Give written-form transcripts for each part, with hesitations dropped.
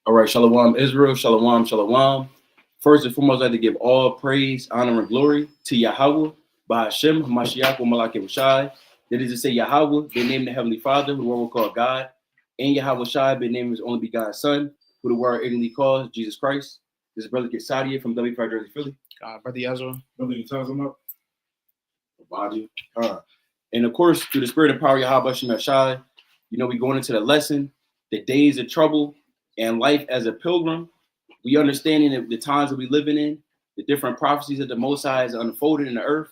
All right, Shalom Israel, Shalom, Shalom. First and foremost, I'd like to give all praise, honor, and glory to Yahweh, by Hashem, Mashiach, Malak Shai. That is to say, Yahweh, been named the Heavenly Father, who the world will call God, and Yahweh Shai, been named his only begotten Son, who the world ignorantly calls Jesus Christ. This is Brother Kesadia from WFI Jersey, Philly. Brother Ezra. Brother, you tells him up. Body. And of course, through the spirit and power of Yahweh Shai, we going into the lesson, the days of trouble, and life as a pilgrim. We understanding the times that we living in, the different prophecies that the Most High has unfolded in the earth,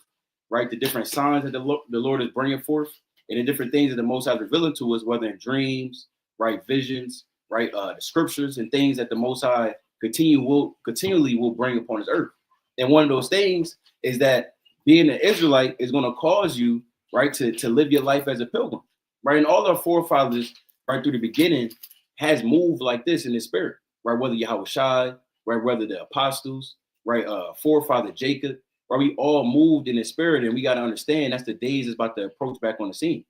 right? The different signs that the Lord is bringing forth, and the different things that the Most High is revealing to us, whether in dreams, right, visions, right, the scriptures and things that the Most High continually will bring upon His earth. And one of those things is that being an Israelite is going to cause you, right, to live your life as a pilgrim, right? And all our forefathers, right, through the beginning, has moved like this in the spirit, right? Whether Yahweh Shai, right? Whether the apostles, right? Forefather Jacob, right? We all moved in the spirit, and we got to understand that's the days is about to approach back on the scene,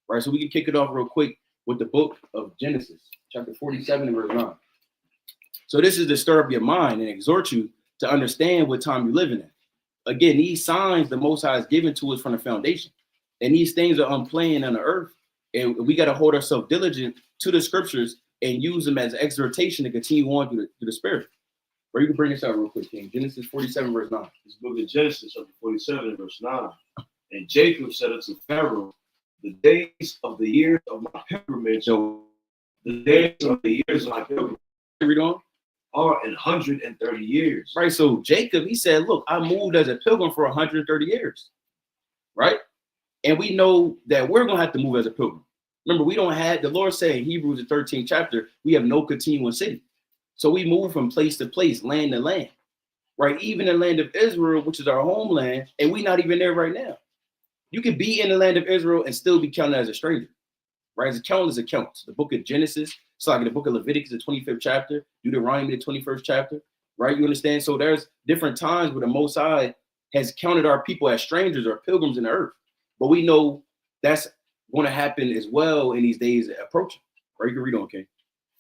right? So we can kick it off real quick with the book of Genesis, chapter 47 and verse 9. So this is to stir up your mind and exhort you to understand what time you're living in. Again, these signs the Most High has given to us from the foundation, and these things are unplaying on the earth, and we got to hold ourselves diligent to the scriptures and use them as exhortation to continue on through the spirit. Or you can bring this out real quick, King. Genesis 47, verse 9. This book of Genesis, chapter 47, verse 9. And Jacob said unto Pharaoh, the days of the years of my pilgrimage, so the days of the years of my pilgrimage, read on, are 130 years. Right. So Jacob, he said, look, I moved as a pilgrim for 130 years. Right. And we know that we're going to have to move as a pilgrim. Remember, we don't have, the Lord said in Hebrews, the 13th chapter, we have no continuing city. So we move from place to place, land to land, right? Even the land of Israel, which is our homeland, and we're not even there right now. You can be in the land of Israel and still be counted as a stranger, right? As a count is a count. The book of Genesis, it's like the book of Leviticus, the 25th chapter, Deuteronomy, the 21st chapter, right? You understand? So there's different times where the Most High has counted our people as strangers or pilgrims in the earth. But we know that's going to happen as well in these days approaching. Right? You can read on, King.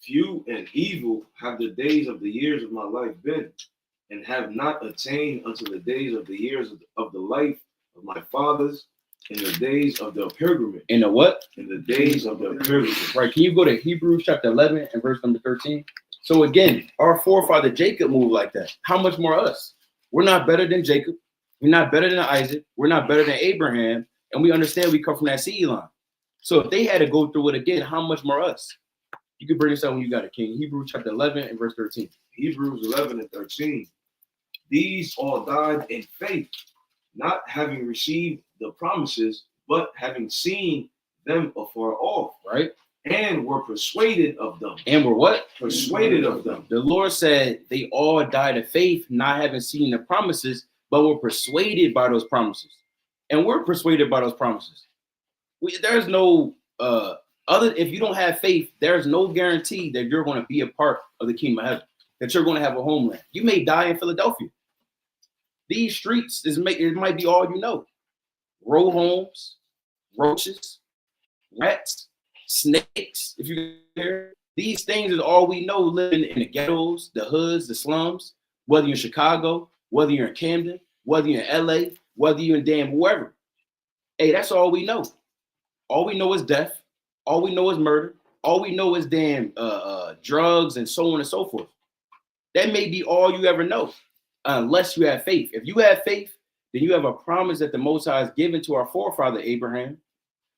Few and evil have the days of the years of my life been, and have not attained unto the days of the years of the life of my fathers in the days of their pilgrimage. In the what? In the days of their pilgrimage. Right. Can you go to Hebrews chapter 11 and verse number 13? So again, our forefather Jacob moved like that. How much more us? We're not better than Jacob. We're not better than Isaac. We're not better than Abraham. And we understand we come from that seed line. So if they had to go through it again, how much more us? You can bring this out when you got it, King. Hebrews chapter 11 and verse 13. Hebrews 11 and 13. These all died in faith, not having received the promises, but having seen them afar off. Right. And were persuaded of them. And were what? Persuaded of them. The Lord said they all died of faith, not having seen the promises, but were persuaded by those promises. And we're persuaded by those promises. There's no if you don't have faith, there's no guarantee that you're going to be a part of the kingdom of heaven, that you're going to have a homeland. You may die in Philadelphia. These streets, it might be all you know. Row homes, roaches, rats, snakes, if you hear. These things is all we know living in the ghettos, the hoods, the slums, whether you're in Chicago, whether you're in Camden, whether you're in LA, whether you're in damn wherever. Hey, that's all we know. All we know is death. All we know is murder. All we know is damn drugs and so on and so forth. That may be all you ever know, unless you have faith. If you have faith, then you have a promise that the Most High has given to our forefather Abraham,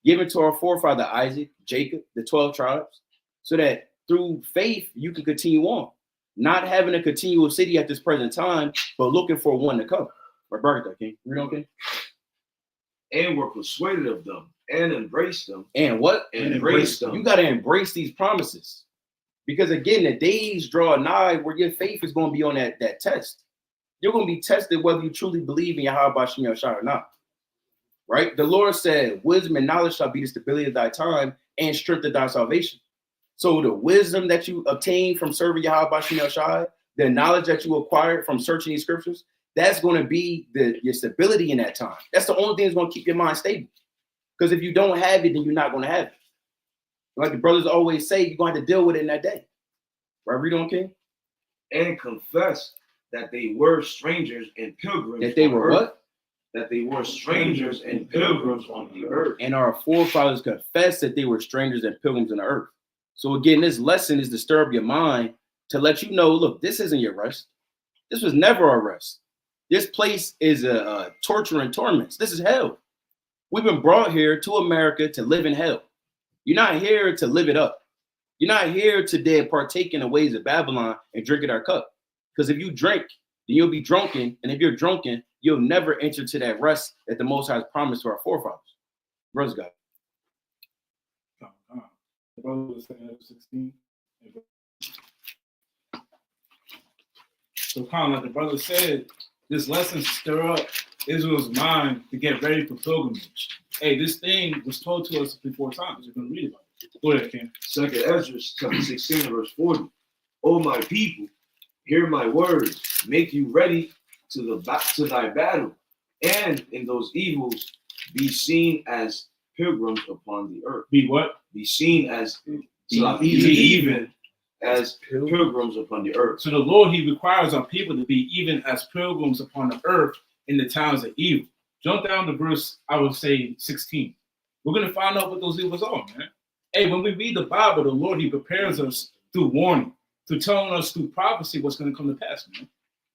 given to our forefather Isaac, Jacob, the 12 tribes, so that through faith you can continue on, not having a continual city at this present time, but looking for one to come. Right, Burger King. Read on, King. And were persuaded of them and embraced them. And what? And embraced them. You got to embrace these promises. Because again, the days draw nigh where your faith is going to be on that test. You're going to be tested whether you truly believe in Yahweh Shai or not. Right? The Lord said, wisdom and knowledge shall be the stability of thy time and strength of thy salvation. So the wisdom that you obtain from serving Yahweh Shai, the knowledge that you acquired from searching these scriptures, that's going to be your stability in that time. That's the only thing that's going to keep your mind stable. Because if you don't have it, then you're not going to have it. Like the brothers always say, you're going to have to deal with it in that day. Right, read on, King. And confess that they were strangers and pilgrims. That they were what? That they were strangers and pilgrims on the earth. And our forefathers confessed that they were strangers and pilgrims on the earth. So again, this lesson is to stir up your mind to let you know, look, this isn't your rest. This was never our rest. This place is a torture and torments. This is hell. We've been brought here to America to live in hell. You're not here to live it up. You're not here today to partake in the ways of Babylon and drink at our cup. Because if you drink, then you'll be drunken. And if you're drunken, you'll never enter to that rest that the Most High has promised to our forefathers. Brothers, God. The brother was saying 16. So kind of like the brother said, this lesson stir up Israel's mind to get ready for pilgrimage. Hey, this thing was told to us before times. You're going to read about it. Go ahead, Ken. 2nd Ezra chapter 16, verse 40. O my people, hear my words. Make you ready to thy battle, and in those evils be seen as pilgrims upon the earth. Be what? Be seen as even as pilgrims upon the earth. So the Lord, he requires our people to be even as pilgrims upon the earth in the times of evil. Jump down to verse, I would say 16. We're going to find out what those evils are, man. Hey, when we read the Bible, the Lord, he prepares us through warning, through telling us through prophecy what's going to come to pass, man.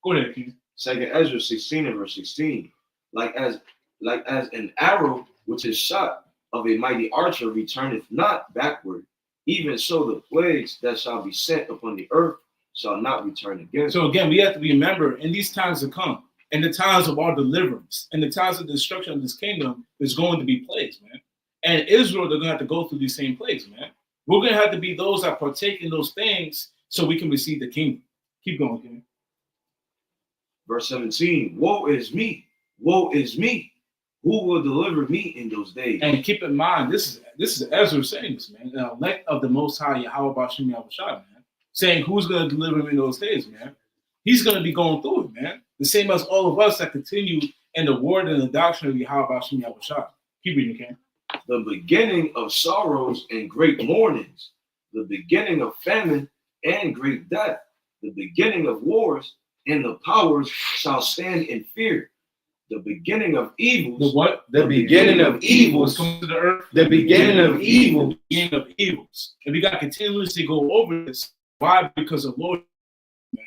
Go ahead, King. 2nd Ezra 16 and verse 16. Like as an arrow which is shot of a mighty archer returneth not backward, even so the plagues that shall be sent upon the earth shall not return again. So again, we have to remember in these times to come, in the times of our deliverance, in the times of the destruction of this kingdom, there's going to be plagues, man. And Israel, they're going to have to go through these same plagues, man. We're going to have to be those that partake in those things so we can receive the kingdom. Keep going, King. Verse 17, woe is me, woe is me. Who will deliver me in those days? And keep in mind, this is Ezra saying this, man. The elect of the Most High, Yahweh Bashim Yahushua, man. Saying who's going to deliver me in those days, man. He's going to be going through it, man. The same as all of us that continue in the word and the doctrine of Yahweh Bashim Yahushua. Keep reading, King. The beginning of sorrows and great mournings, the beginning of famine and great death, the beginning of wars, and the powers shall stand in fear. The beginning of evils. The what? The beginning of evils. Come to the earth. The beginning of evil. The beginning of evils. And we got to continuously go over this. Why? Because of Lord, man.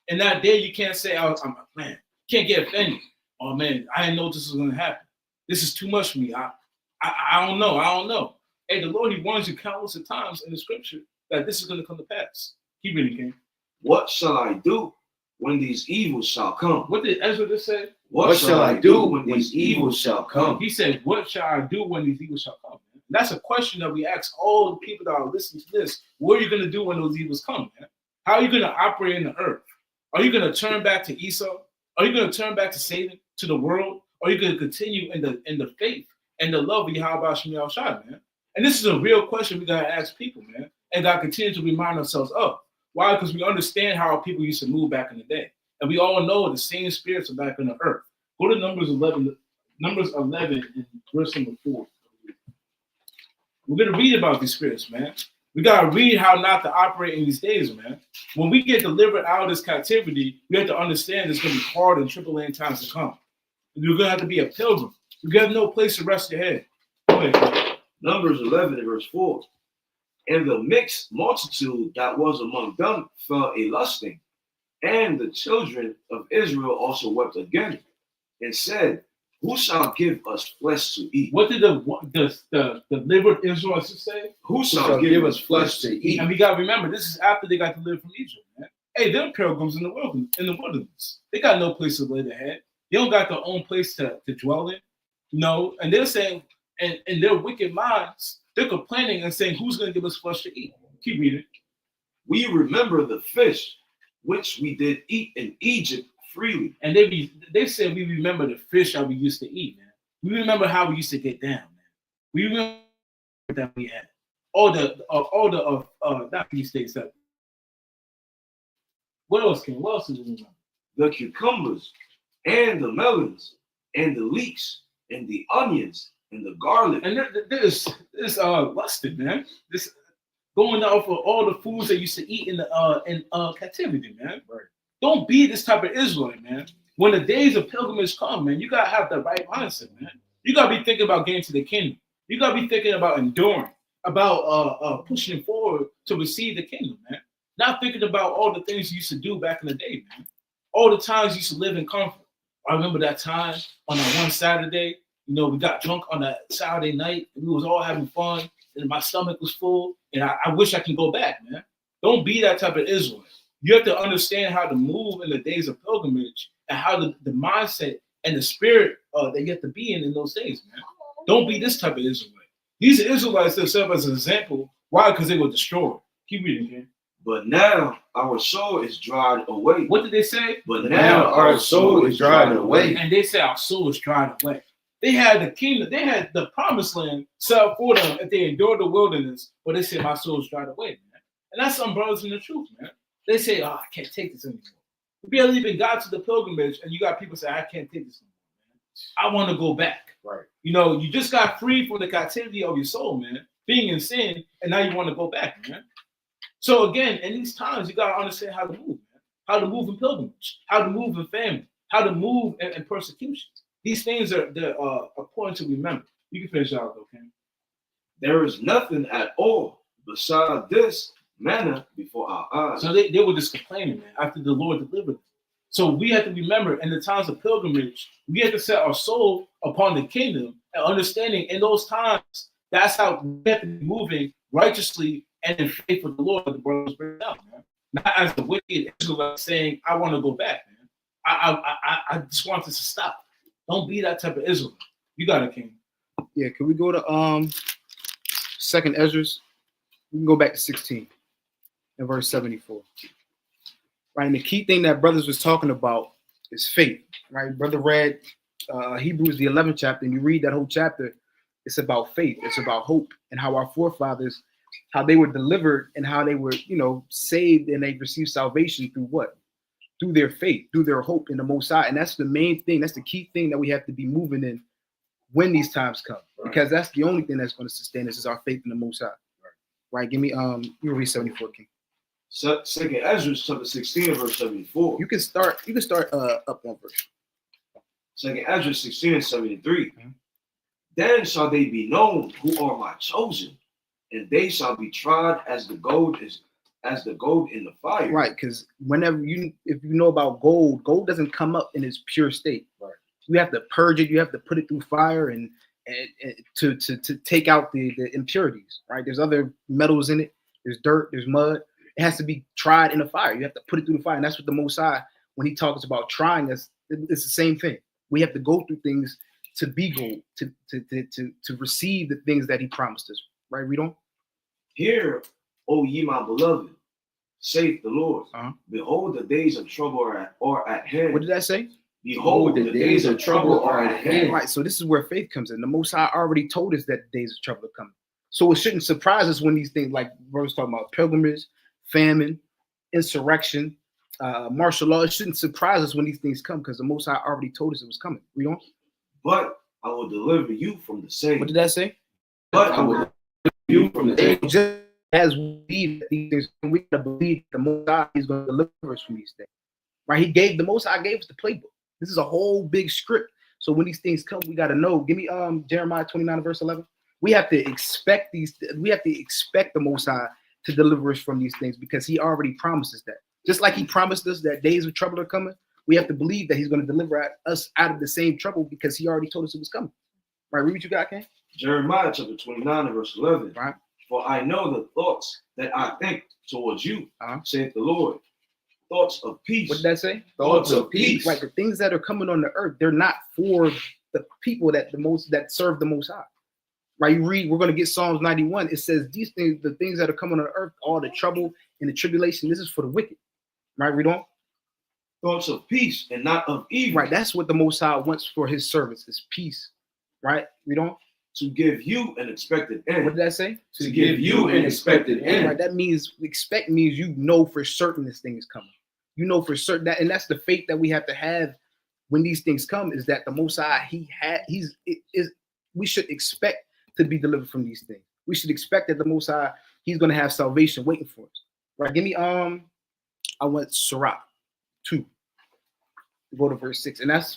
And that day you can't say, I'm man, can't get offended. Oh man, I didn't know this was gonna happen. This is too much for me. I don't know. I don't know. Hey, the Lord, he warns you countless of times in the scripture that this is gonna come to pass. Keep reading, King. What shall I do when these evils shall come? What did Ezra just say? What shall I do when these evils shall come? He said, what shall I do when these evils shall come? Man? That's a question that we ask all the people that are listening to this. What are you going to do when those evils come, man? How are you going to operate in the earth? Are you going to turn back to Esau? Are you going to turn back to Satan, to the world? Or are you going to continue in the faith and the love of Yahweh Shem Yahushua, man? And this is a real question we got to ask people, man. And got to continue to remind ourselves of. Why? Because we understand how our people used to move back in the day. And we all know the same spirits are back on the earth. Go to Numbers 11 and verse number 4. We're going to read about these spirits, man. We got to read how not to operate in these days, man. When we get delivered out of this captivity, we have to understand it's going to be hard and tribulation times to come. You're going to have to be a pilgrim. You have no place to rest your head. Go ahead. Numbers 11 and verse 4. And the mixed multitude that was among them fell a lusting, and the children of Israel also wept again, and said, who shall give us flesh to eat? What did the delivered Israelites say? Who shall give us flesh to eat? And we got to remember, this is after they got delivered from Egypt, man. Hey, they're pilgrims in the wilderness. They got no place to lay their head. They don't got their own place to dwell in. No, and they're saying, and in their wicked minds, they're complaining and saying, who's going to give us flesh to eat? Keep reading. We remember the fish which we did eat in Egypt freely. And they said, we remember the fish that we used to eat, man. We remember how we used to get down, man. We remember that we had. All the not these days. What else, King? What else did we remember? The cucumbers and the melons and the leeks and the onions and the garlic. And this lusted, man. going out for all the foods they used to eat in the captivity, man. Right. Don't be this type of Israelite, man. When the days of pilgrimage come, man, you gotta have the right mindset, man. You gotta be thinking about getting to the kingdom. You gotta be thinking about enduring, about pushing forward to receive the kingdom, man. Not thinking about all the things you used to do back in the day, man. All the times you used to live in comfort. I remember that time on that one Saturday, we got drunk on that Saturday night, and we was all having fun, and my stomach was full, and I wish I can go back, man. Don't be that type of Israelite. You have to understand how to move in the days of pilgrimage and how the mindset and the spirit that you have to be in those days, man. Don't be this type of Israelite. These are Israelites that serve as an example. Why? Because they were destroyed. Keep reading, man. But now our soul is dried away. What did they say? But now our soul is dried away. And they say our soul is dried away. They had the kingdom, they had the promised land set up for them if they endured the wilderness, but they said my soul is dried away, man. And that's some brothers in the truth, man. They say, I can't take this anymore. We barely even got to the pilgrimage, and you got people say, I can't take this anymore, man. I want to go back. Right. You just got free from the captivity of your soul, man, being in sin, and now you want to go back, man. So again, in these times, you got to understand how to move, man. How to move in pilgrimage, how to move in family, how to move in persecution. These things are important to remember. You can finish out, okay? There is nothing at all beside this manna before our eyes. So they were just complaining, man, after the Lord delivered them. So we have to remember in the times of pilgrimage, we have to set our soul upon the kingdom and understanding in those times, that's how we have to be moving righteously and in faith for the Lord, the brothers bring out, man. Not as the wicked Israelite saying, I want to go back, man. I just want this to stop. Don't be that type of Israelite. You got it, King. Yeah, can we go to Second Ezra? We can go back to 16 and verse 74. Right, and the key thing that brothers was talking about is faith. Right, brother read Hebrews the 11th chapter, and you read that whole chapter. It's about faith. It's about hope and how our forefathers, how they were delivered and how they were, saved, and they received salvation through what? Through their faith, through their hope in the Most High. And that's the main thing. That's the key thing that we have to be moving in when these times come, because that's the only thing that's going to sustain us is our faith in the Most High. Right? Give me you read 74, King. Second Ezra chapter 16 verse 74. You can start up one verse. Second Ezra 16 and 73. Mm-hmm. Then shall they be known who are my chosen, and they shall be tried as the gold in the fire. Right, because if you know about gold doesn't come up in its pure state. Right. You have to purge it, you have to put it through fire and to take out the impurities. Right. There's other metals in it, there's dirt, there's mud. It has to be tried in the fire. You have to put it through the fire. And that's what the Most High, when he talks about trying us, it's the same thing. We have to go through things to be gold, to receive the things that he promised us. Right, read on. Hear, O ye my beloved, saith the Lord. Behold, the days of trouble are at hand. What did that say? Behold, the days of trouble are at hand. Right, so this is where faith comes in. The Most High already told us that the days of trouble are coming. So it shouldn't surprise us when these things, like we was talking about, pilgrimage, famine, insurrection, martial law. It shouldn't surprise us when these things come, because the Most High already told us it was coming. Read on. But I will deliver you from the same. What did that say? But I will deliver you from the same. Just as we believe that these things, we gotta believe the Most High is going to deliver us from these things. Right? The Most High gave us the playbook. This is a whole big script. So when these things come, we got to know. Give me Jeremiah 29 verse 11. We have to expect these. We have to expect the Most High to deliver us from these things, because he already promised us that. Just like he promised us that days of trouble are coming, we have to believe that he's going to deliver us out of the same trouble, because he already told us it was coming. Right, read what you got, Ken. Jeremiah chapter 29 and verse 11. Right. For I know the thoughts that I think towards you, saith the Lord. Thoughts of peace. What did that say? Thoughts of peace. Right, the things that are coming on the earth, they're not for the people that serve the Most High. Right, you read, we're going to get Psalms 91. It says these things, the things that are coming on the earth, all the trouble and the tribulation, this is for the wicked. Right, read on. Thoughts of peace and not of evil. Right, that's what the Most High wants for his service, is peace. Right, read on. To give you an expected end. What did that say? To give you an expected end. Right, that means expect means you know for certain this thing is coming. You know for certain that, and that's the faith that we have to have when these things come, is that the Most High, we should expect to be delivered from these things. We should expect that the Most High he's going to have salvation waiting for us. Right? Give me I went Sirach 2. Go to verse 6. And that's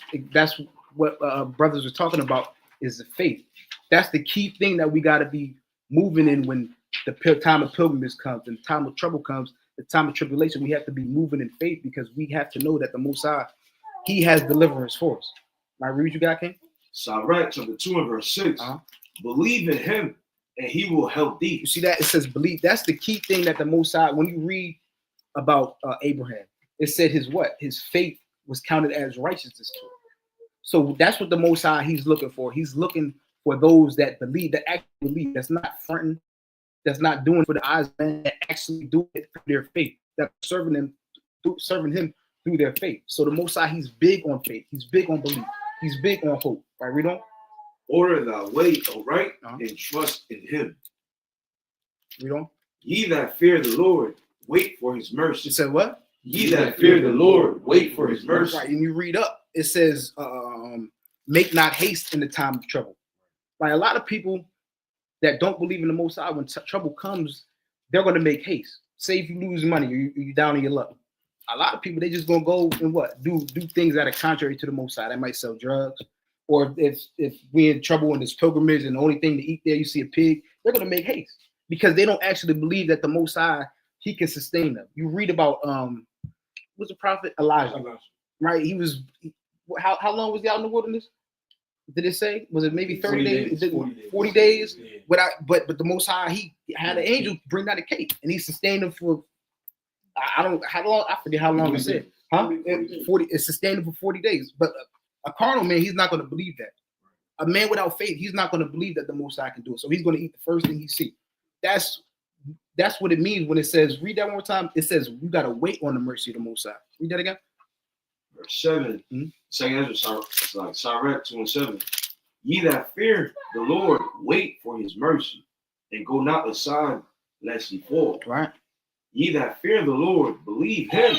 what brothers are talking about is the faith. That's the key thing that we got to be moving in when the time of pilgrimage comes and the time of trouble comes, the time of tribulation. We have to be moving in faith because we have to know that the Most High, he has deliverance for us. Right, read what you got, King? Sirach chapter 2 and verse 6. Believe in him and he will help thee. You see that? It says believe. That's the key thing that the Most High, when you read about Abraham, it said his what? His faith was counted as righteousness to him. So that's what the Most High, he's looking for. He's looking for those that believe, that actually believe, that's not fronting, that's not doing for the eyes, man, that actually do it through their faith, that serving him through their faith. So the Most High, he's big on faith. He's big on belief. He's big on hope. Right, read on. Order thy way aright and trust in him. Read on. Ye that fear the Lord, wait for his mercy. It said what? Ye that fear the Lord, wait for his mercy. Right, and you read up, it says, make not haste in the time of trouble. Like a lot of people that don't believe in the Most High, when trouble comes, they're going to make haste. Say if you lose money, you're down in your luck. A lot of people, they just going to go and what? Do things that are contrary to the Most High. They might sell drugs. Or if we're in trouble in this pilgrimage and the only thing to eat there, you see a pig, they're going to make haste because they don't actually believe that the Most High, he can sustain them. You read about, what's the prophet? Elijah. Right? How long was he out in the wilderness? Did it say? Was it maybe 30 days? 40 days? Yeah. But the Most High, he had an angel bring down a cake and he sustained him for, I forget how long it said. 40, it's sustained him for 40 days. But a carnal man, he's not going to believe that. A man without faith, he's not going to believe that the Most High can do it. So he's going to eat the first thing he sees. That's what it means when it says, read that one more time. It says, we got to wait on the mercy of the Most High. Read that again. Verse 7. Second Ezra, Sirach 2 and 7. Ye that fear the Lord, wait for his mercy, and go not aside lest ye fall. Right. Ye that fear the Lord, believe him,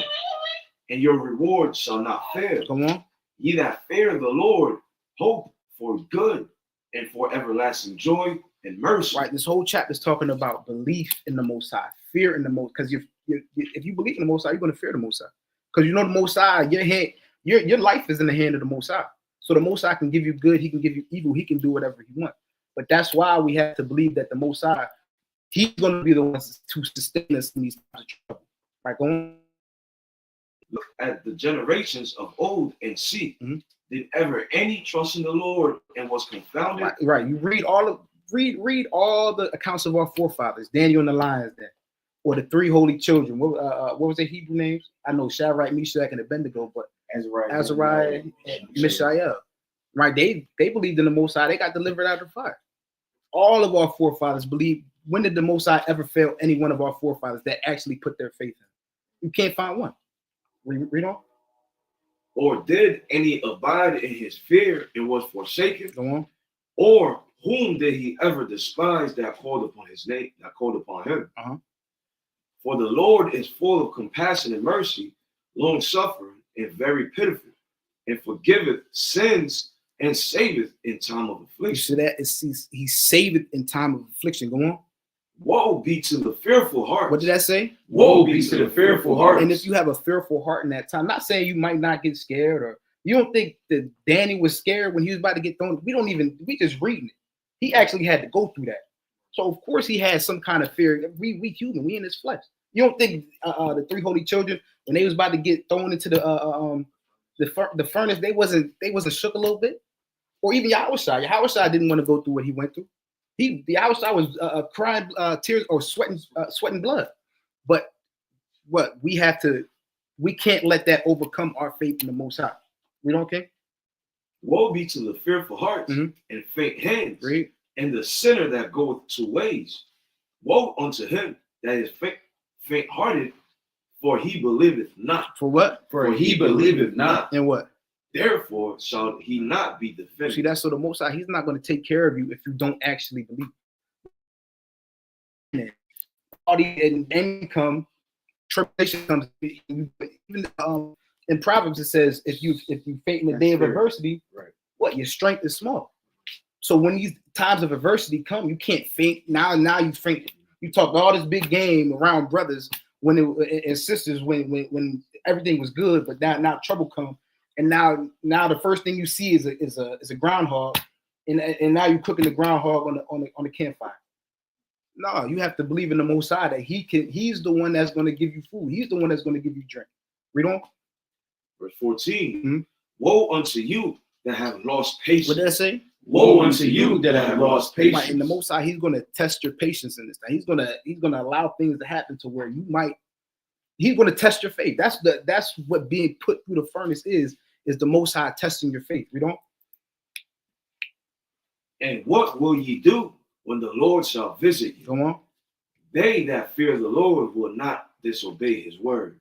and your reward shall not fail. Come on. Ye that fear the Lord, hope for good and for everlasting joy and mercy. Right. This whole chapter is talking about belief in the Most High, fear in the Most. Because if you believe in the Most High, you're going to fear the Most High. Because you know the Most High, your life is in the hand of the Most High. So the Most High can give you good, he can give you evil, he can do whatever he wants. But that's why we have to believe that the Most High, he's going to be the one to sustain us in these times of trouble. Right, go on. Look at the generations of old and see, did ever any trust in the Lord and was confounded? Right. You read all the accounts of our forefathers, Daniel and the lions there, or the three holy children. What was their Hebrew names? I know Shadrach, Meshach, and Abednego, but Azariah and Mishael. Right? They believed in the Most High. They got delivered out of the fire. All of our forefathers believed. When did the Most High ever fail any one of our forefathers that actually put their faith in? You can't find one. Read on. Or did any abide in his fear and was forsaken? Go on. Or whom did he ever despise that called upon his name, that called upon him? For the Lord is full of compassion and mercy, long suffering, and very pitiful, and forgiveth sins and saveth in time of affliction. You see that? He saveth in time of affliction. Go on. Woe be to the fearful heart. What did that say? Woe be to the fearful heart. And if you have a fearful heart in that time, not saying you might not get scared, or you don't think that Danny was scared when he was about to get thrown. We just reading it. He actually had to go through that. So of course he had some kind of fear. We human, we in his flesh. You don't think the three holy children, when they was about to get thrown into the furnace, they wasn't shook a little bit? Or even Yahushua. Yahushua didn't want to go through what he went through. Yahushua was crying tears or sweating blood. But what we can't let that overcome our faith in the Most High. We don't care. Woe be to the fearful hearts and faint hands, and the sinner that goeth two ways. Woe unto him that is faint-hearted, for he believeth not. For what? For he believeth not. And what? Therefore shall he not be defended. See, that's so the Most High, he's not going to take care of you if you don't actually believe. And then come, tribulation comes. Even in Proverbs it says, if you faint in the day of adversity, what? Your strength is small. So when these times of adversity come, you can't faint. Now you faint. You talked all this big game around brothers when it and sisters when everything was good, but now trouble come, and now the first thing you see is a groundhog, and now you're cooking the groundhog on the campfire. No, you have to believe in the Most High that He's the one that's going to give you food. He's the one that's going to give you drink. Read on. Verse 14. Mm-hmm. Woe unto you that have lost patience. What did that say? Woe unto you that have lost patience. Right, and the Most High, He's going to test your patience in this thing. He's going to allow things to happen to where He's going to test your faith. That's what being put through the furnace is the Most High testing your faith. We don't. And what will ye do when the Lord shall visit you? Go on. They that fear the Lord will not disobey his word,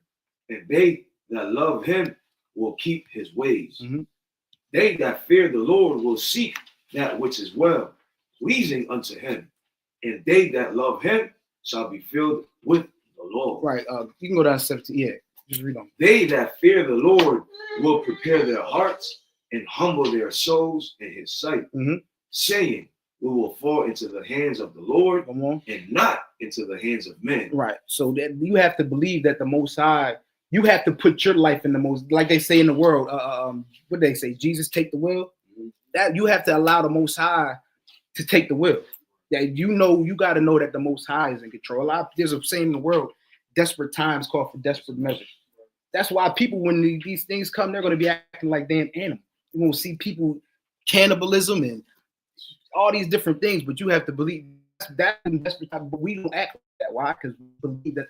and they that love him will keep his ways. Mm-hmm. They that fear the Lord will seek that which is well, pleasing unto him, and they that love him shall be filled with the Lord. Right. You can go down to 17. Yeah, just read on. They that fear the Lord will prepare their hearts and humble their souls in his sight, saying, we will fall into the hands of the Lord and not into the hands of men. Right. So that you have to believe that the Most High, you have to put your life in the most, like they say in the world, what they say, Jesus take the wheel. That you have to allow the Most High to take the wheel. That you got to know that the Most High is in control. There's a saying in the world, desperate times call for desperate measures. That's why people, when these things come, they're going to be acting like damn animals. You're going to see people cannibalism and all these different things, but you have to believe that in desperate time. But we don't act like that. Why? Because we believe that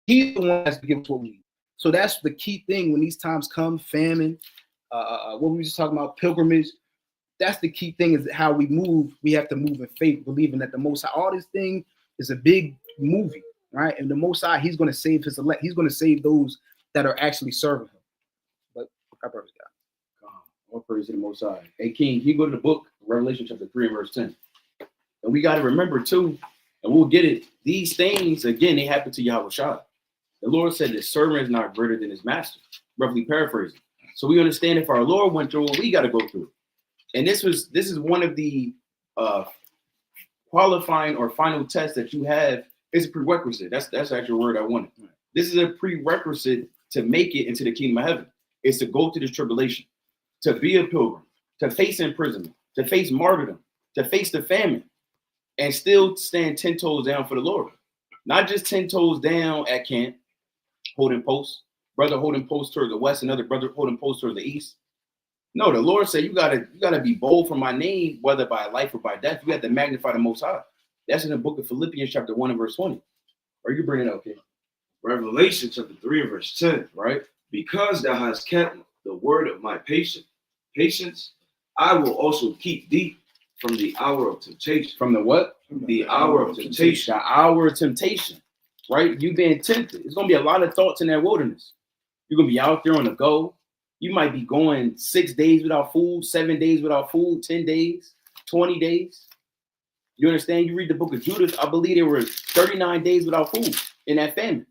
He's the one that's given us what we need. So that's the key thing when these times come, famine, what we were just talking about, pilgrimage. That's the key thing is how we move. We have to move in faith, believing that the Most High, all this thing is a big movie, right? And the Most High, He's going to save His elect. He's going to save those that are actually serving Him. But our brother's got. All praise to the Most High. Hey, King, you go to the book, Revelation chapter 3 and verse 10. And we got to remember, too, and we'll get it, these things, again, they happen to Yahweh Shai. The Lord said the servant is not greater than his master, roughly paraphrasing. So we understand if our Lord went through it, we got to go through it. And this is one of the qualifying or final tests that you have. It's a prerequisite. That's the actual word I wanted. This is a prerequisite to make it into the kingdom of heaven. It's to go through this tribulation, to be a pilgrim, to face imprisonment, to face martyrdom, to face the famine, and still stand 10 toes down for the Lord. Not just 10 toes down at camp, holding posts, brother holding posts toward the west, another brother holding posts toward the east. No, the Lord said you gotta be bold for my name, whether by life or by death. You have to magnify the Most High. That's in the book of Philippians chapter 1 and verse 20. Or you bring it up, okay? Revelation chapter 3 and verse 10, right? Because thou hast kept the word of my patience, I will also keep thee from the hour of temptation. From the what? The hour of temptation. The hour of temptation, right? You being tempted. It's going to be a lot of thoughts in that wilderness. You're going to be out there on the go. You might be going 6 days without food, 7 days without food, 10 days, 20 days. You understand? You read the book of Judas. I believe there were 39 days without food in that famine.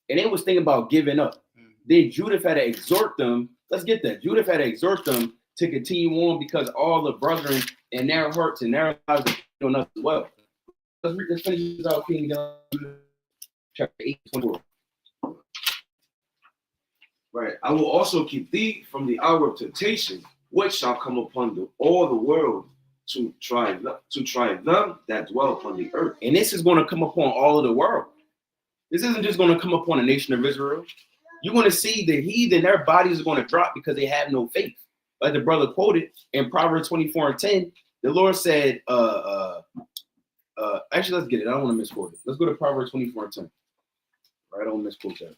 And they was thinking about giving up. Then Judas had to exhort them. Let's get that. Judas had to exhort them to continue on because all the brethren in their hearts and their lives are on us as well. Let's finish this out, King chapter 8, 24. Right. I will also keep thee from the hour of temptation, which shall come upon all the world to try them that dwell upon the earth. And this is going to come upon all of the world. This isn't just going to come upon the nation of Israel. You're going to see the heathen, their bodies are going to drop because they have no faith. Like the brother quoted in Proverbs 24 and 10, the Lord said, actually, let's get it. I don't want to misquote it. Let's go to Proverbs 24 and 10. Right, I don't misquote that.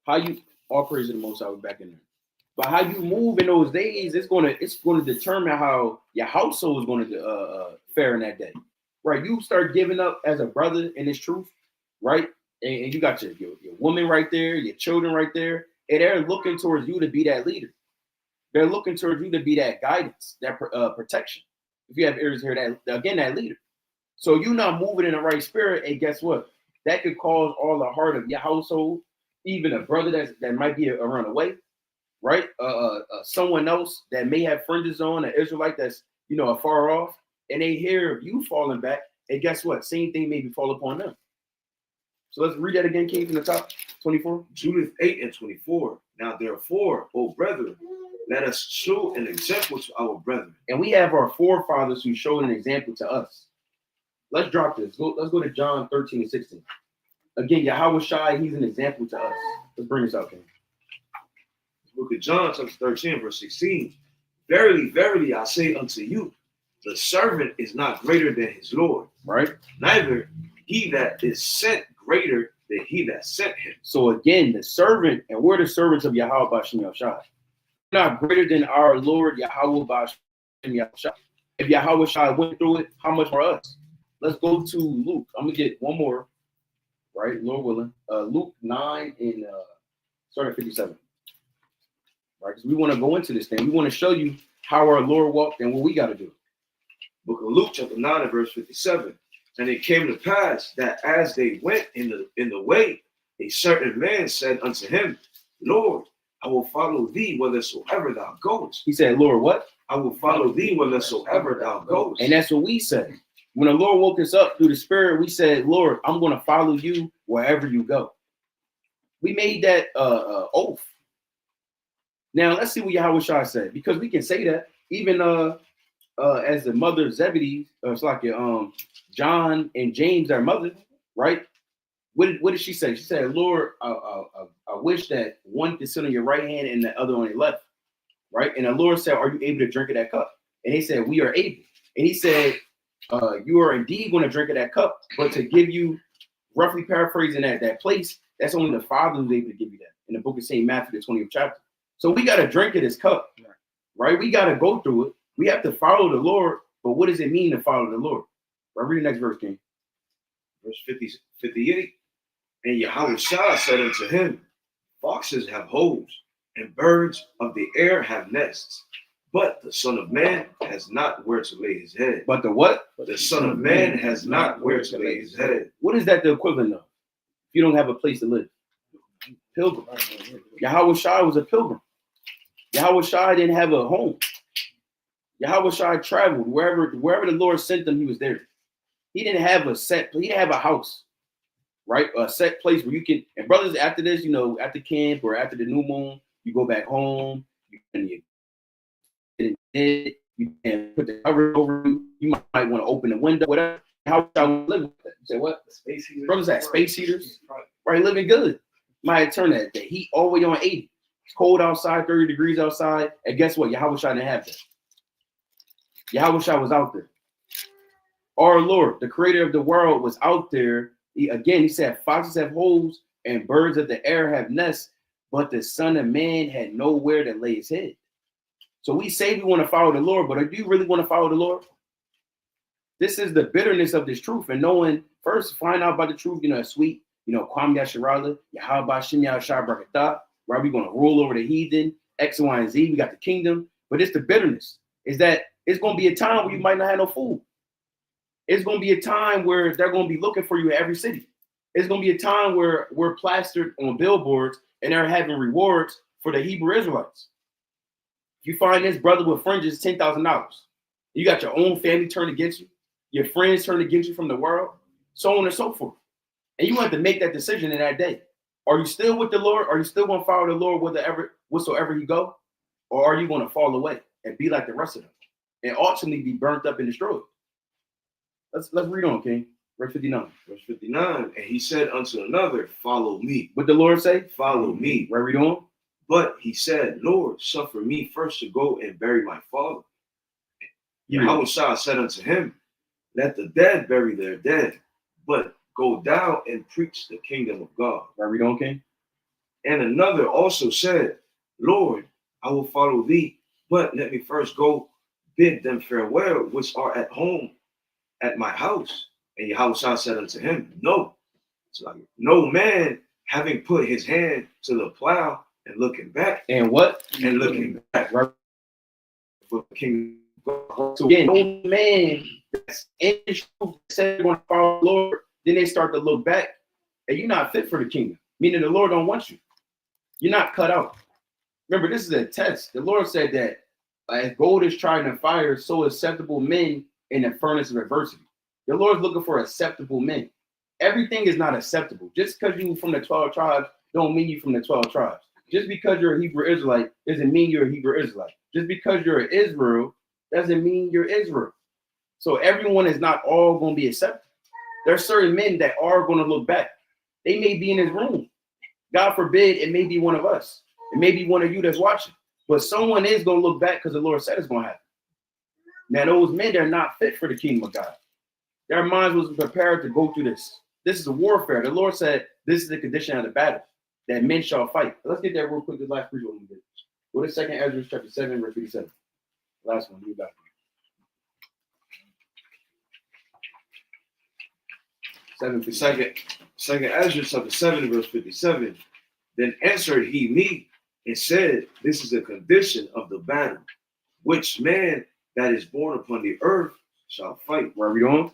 How you all praise to the Most High, we're back in there. But how you move in those days, it's going to determine how your household is going to fare in that day, right? You start giving up as a brother in this truth, right? And you got your woman right there, your children right there, and they're looking towards you to be that leader. They're looking towards you to be that guidance, that protection. If you have ears here, that leader. So you're not moving in the right spirit, and guess what? That could cause all the heart of your household, even a brother that might be around the way, right? Someone else that may have fringes on, an Israelite that's afar off, and they hear you falling back, and guess what? Same thing maybe fall upon them. So let's read that again, King, from the top, 24. Judith 8 and 24. Now therefore, O brethren, let us show an example to our brethren. And we have our forefathers who showed an example to us. Let's drop this. Let's go to John 13 and 16. Again, Yahweh Shai, he's an example to us. Let's bring this out, King. Book of John, chapter 13, verse 16. Verily, verily, I say unto you, the servant is not greater than his Lord. Right? Neither he that is sent greater than he that sent him. So again, the servant, and we're the servants of Yahweh Bashim Yahshai. Not greater than our Lord Yahweh Bashim Yahshai. If Yahweh Shai went through it, how much for us? Let's go to Luke. I'm gonna get one more, right? Lord willing. Luke 9 and start at 57. Right? Because we want to go into this thing. We want to show you how our Lord walked and what we got to do. Book of Luke, chapter 9 and verse 57. And it came to pass that as they went in the way, a certain man said unto him, Lord, I will follow thee whithersoever thou goest. He said, Lord, what? I will follow thee whithersoever thou goest. And that's what we said. When the Lord woke us up through the Spirit, we said, Lord, I'm going to follow you wherever you go. We made that oath. Now, let's see what Yahweh Shai said, because we can say that. Even as the mother of Zebedee, it's like John and James, their mother, right? What did she say? She said, Lord, I wish that one could sit on your right hand and the other on your left, right? And the Lord said, are you able to drink of that cup? And they said, we are able. And he said, you are indeed going to drink of that cup, but to give you, roughly paraphrasing that place, that's only the Father who's able to give you that. In the book of St. Matthew, the 20th chapter. So we got to drink of this cup, right? We got to go through it. We have to follow the Lord, but what does it mean to follow the Lord? Right, read the next verse, King. Verse 58. And Yahweh Shai said unto him, foxes have holes, and birds of the air have nests, but the Son of Man has not where to lay his head. But the what? The Son of Man has not where to lay his head. What is that the equivalent of? If you don't have a place to live. Pilgrim. Yahweh Shai was a pilgrim. Yahweh Shai didn't have a home. Yahweh Shai traveled wherever the Lord sent him. He was there. He didn't have he didn't have a house, right? A set place where you can. And brothers, after this, after camp or after the new moon, you go back home. You can put the cover over you. You might want to open the window, whatever. How I live with that? You say what? Space heaters. Brothers had space heaters, right? Living good. Might turn that heat all the way on 80. It's cold outside, 30 degrees outside. And guess what? Yahweh Shai didn't have that. Yahweh Shai was out there. Our Lord, the creator of the world, was out there. He said, foxes have holes and birds of the air have nests, but the Son of Man had nowhere to lay his head. So we say we want to follow the Lord, but do you really want to follow the Lord? This is the bitterness of this truth. And knowing, first, find out about the truth, it's sweet. Kwam Yasharala, Yahweh Shim Yahshai Barakatah, right? We're going to rule over the heathen, X, Y, and Z. We got the kingdom. But it's the bitterness. Is that it's going to be a time where you might not have no food. It's going to be a time where they're going to be looking for you in every city. It's going to be a time where we're plastered on billboards and they're having rewards for the Hebrew Israelites. If you find this brother with fringes, $10,000. You got your own family turned against you. Your friends turned against you from the world, so on and so forth. And you have to make that decision in that day. Are you still with the Lord? Are you still going to follow the Lord whatsoever he go? Or are you going to fall away and be like the rest of them and ultimately be burnt up and destroyed? Let's read on, King. Verse 59. Verse 59. And he said unto another, follow me. What the Lord say? Follow me. Right, read on. But he said, Lord, suffer me first to go and bury my father. Yahweh Shai said unto him, let the dead bury their dead, but go down and preach the kingdom of God. Right, read on, King. And another also said, Lord, I will follow thee, but let me first go bid them farewell, which are at home at my house. And Yahushua said unto him, No. It's like, no man having put his hand to the plow and looking back. And what? And looking back. Right. For King God. So again, no man that's in the truth said they're going to follow the Lord, then they start to look back, and you're not fit for the kingdom. Meaning the Lord don't want you. You're not cut out. Remember, this is a test. The Lord said that as gold is tried in fire, so acceptable men in the furnace of adversity. The Lord's looking for acceptable men. Everything is not acceptable. Just because you're from the 12 tribes don't mean you're from the 12 tribes. Just because you're a Hebrew Israelite doesn't mean you're a Hebrew Israelite. Just because you're Israel doesn't mean you're Israel. So everyone is not all going to be accepted. There are certain men that are going to look back. They may be in his room. God forbid, it may be one of us. It may be one of you that's watching. But someone is going to look back because the Lord said it's going to happen. Now, those men, they're not fit for the kingdom of God. Their minds wasn't prepared to go through this. This is a warfare. The Lord said this is the condition of the battle, that men shall fight. Let's get that real quick. This last preach what we did. Go to 2 Ezra chapter 7, verse 57. Last one. You got it. Second Ezra chapter 7, verse 57. Then answered he me and said, This is the condition of the battle, which man that is born upon the earth shall fight. Where are we going?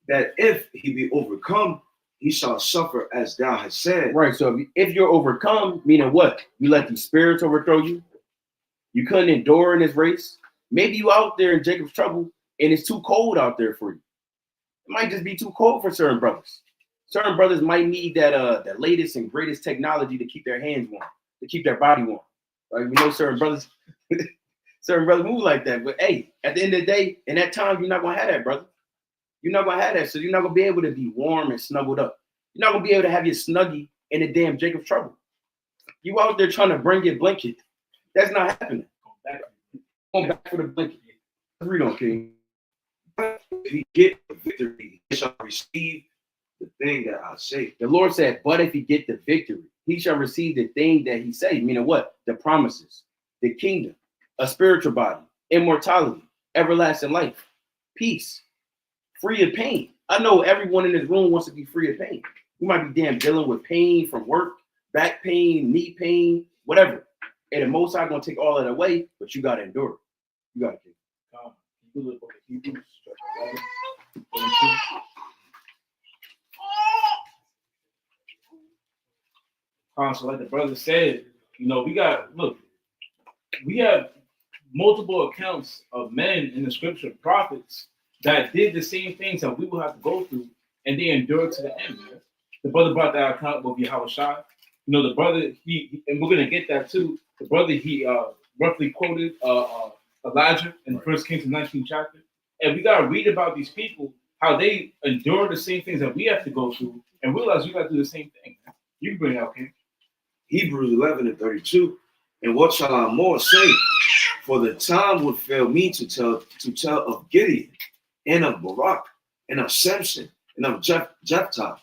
That if he be overcome, he shall suffer as thou hast said. Right. So if you're overcome, meaning what? You let these spirits overthrow you. You couldn't endure in this race. Maybe you out there in Jacob's trouble and it's too cold out there for you. It might just be too cold for certain brothers. Certain brothers might need that the latest and greatest technology to keep their hands warm, to keep their body warm. Right? We know certain brothers move like that. But hey, at the end of the day, in that time, you're not gonna have that, brother. You're not gonna have that. So you're not gonna be able to be warm and snuggled up. You're not gonna be able to have your snuggie in the damn Jacob's trouble. You out there trying to bring your blanket. That's not happening. Going back for the blanket. Read on, King. If he get the victory, he shall receive the thing that I say. The Lord said, but if he get the victory, he shall receive the thing that he say. Meaning what? The promises, the kingdom, a spiritual body, immortality, everlasting life, peace, free of pain. I know everyone in this room wants to be free of pain. You might be damn dealing with pain from work, back pain, knee pain, whatever. And the Most High gonna take all of that away, but you gotta endure it. You gotta keep. You look at Hebrews chapter 11. So like the brother said, we have multiple accounts of men in the scripture, prophets, that did the same things that we will have to go through, and they endured to the end. Man. The brother brought that account with Yahushua. The brother, and we're gonna get that too. The brother, he roughly quoted Elijah in 1 Kings 19th chapter. And we gotta read about these people, how they endure the same things that we have to go through, and realize we gotta do the same thing. Man. You can bring it out, King. Hebrews 11 and 32. And what shall I more say? For the time would fail me to tell of Gideon, and of Barak, and of Samson, and of Jephthah,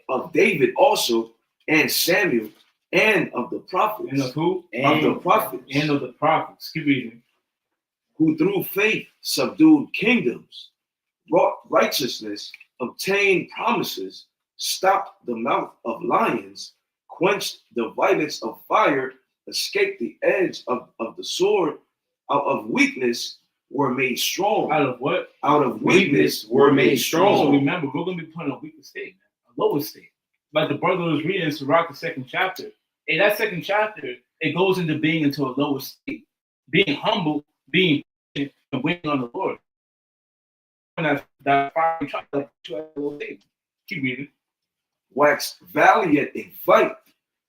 of David also, and Samuel, and of the prophets. And of who? Of the prophets. And of the prophets. Keep reading. Who through faith subdued kingdoms, wrought righteousness, obtained promises, stopped the mouth of lions, quenched the violence of fire, escaped the edge of the sword, out of weakness were made strong. Out of what? Out of weakness were made strong. So remember, we're going to be put in a weaker state, a lower state. Like the brother was reading in Sirach, the 2nd chapter. In that 2nd chapter, it goes into being into a lower state, being humble, being patient, and waiting on the Lord. And that fiery trial that put you at a lower state. Keep reading. Waxed valiant in fight,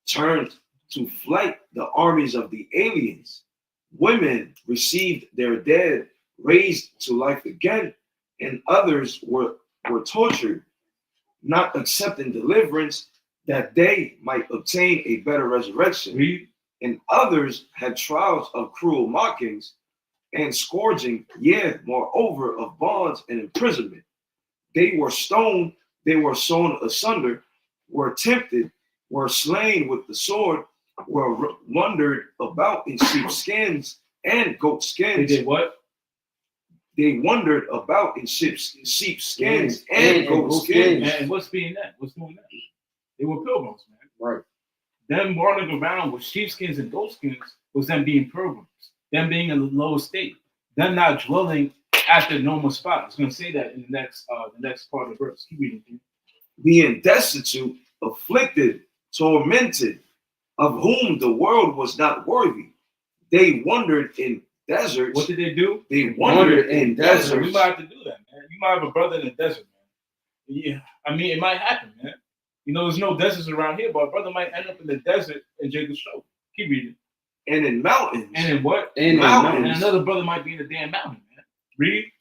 turned to flight the armies of the aliens. Women received their dead, raised to life again, and others were tortured, not accepting deliverance, that they might obtain a better resurrection. Read. And others had trials of cruel mockings and scourging, yea, moreover, of bonds and imprisonment. They were stoned, they were sawn asunder, were tempted, were slain with the sword, were wandered about in sheepskins and goatskins. They did what? They wandered about in sheepskins and goatskins. And what's being that? What's doing that? They were pilgrims, man. Right. Them wandering around with sheepskins and goatskins was them being pilgrims. Them being in the lower state. Them not dwelling at the normal spot. It's going to say that in the next part of the verse. Keep reading. Being destitute, afflicted, tormented, of whom the world was not worthy. They wandered in deserts. What did they do? They wandered in deserts. We might have to do that, man. You might have a brother in the desert, man. Yeah, I mean, it might happen, man. You know, there's no deserts around here, but a brother might end up in the desert in Jacob's trouble. Keep reading. And in mountains. And in what? In mountains. And another brother might be in the damn mountain, man. Read.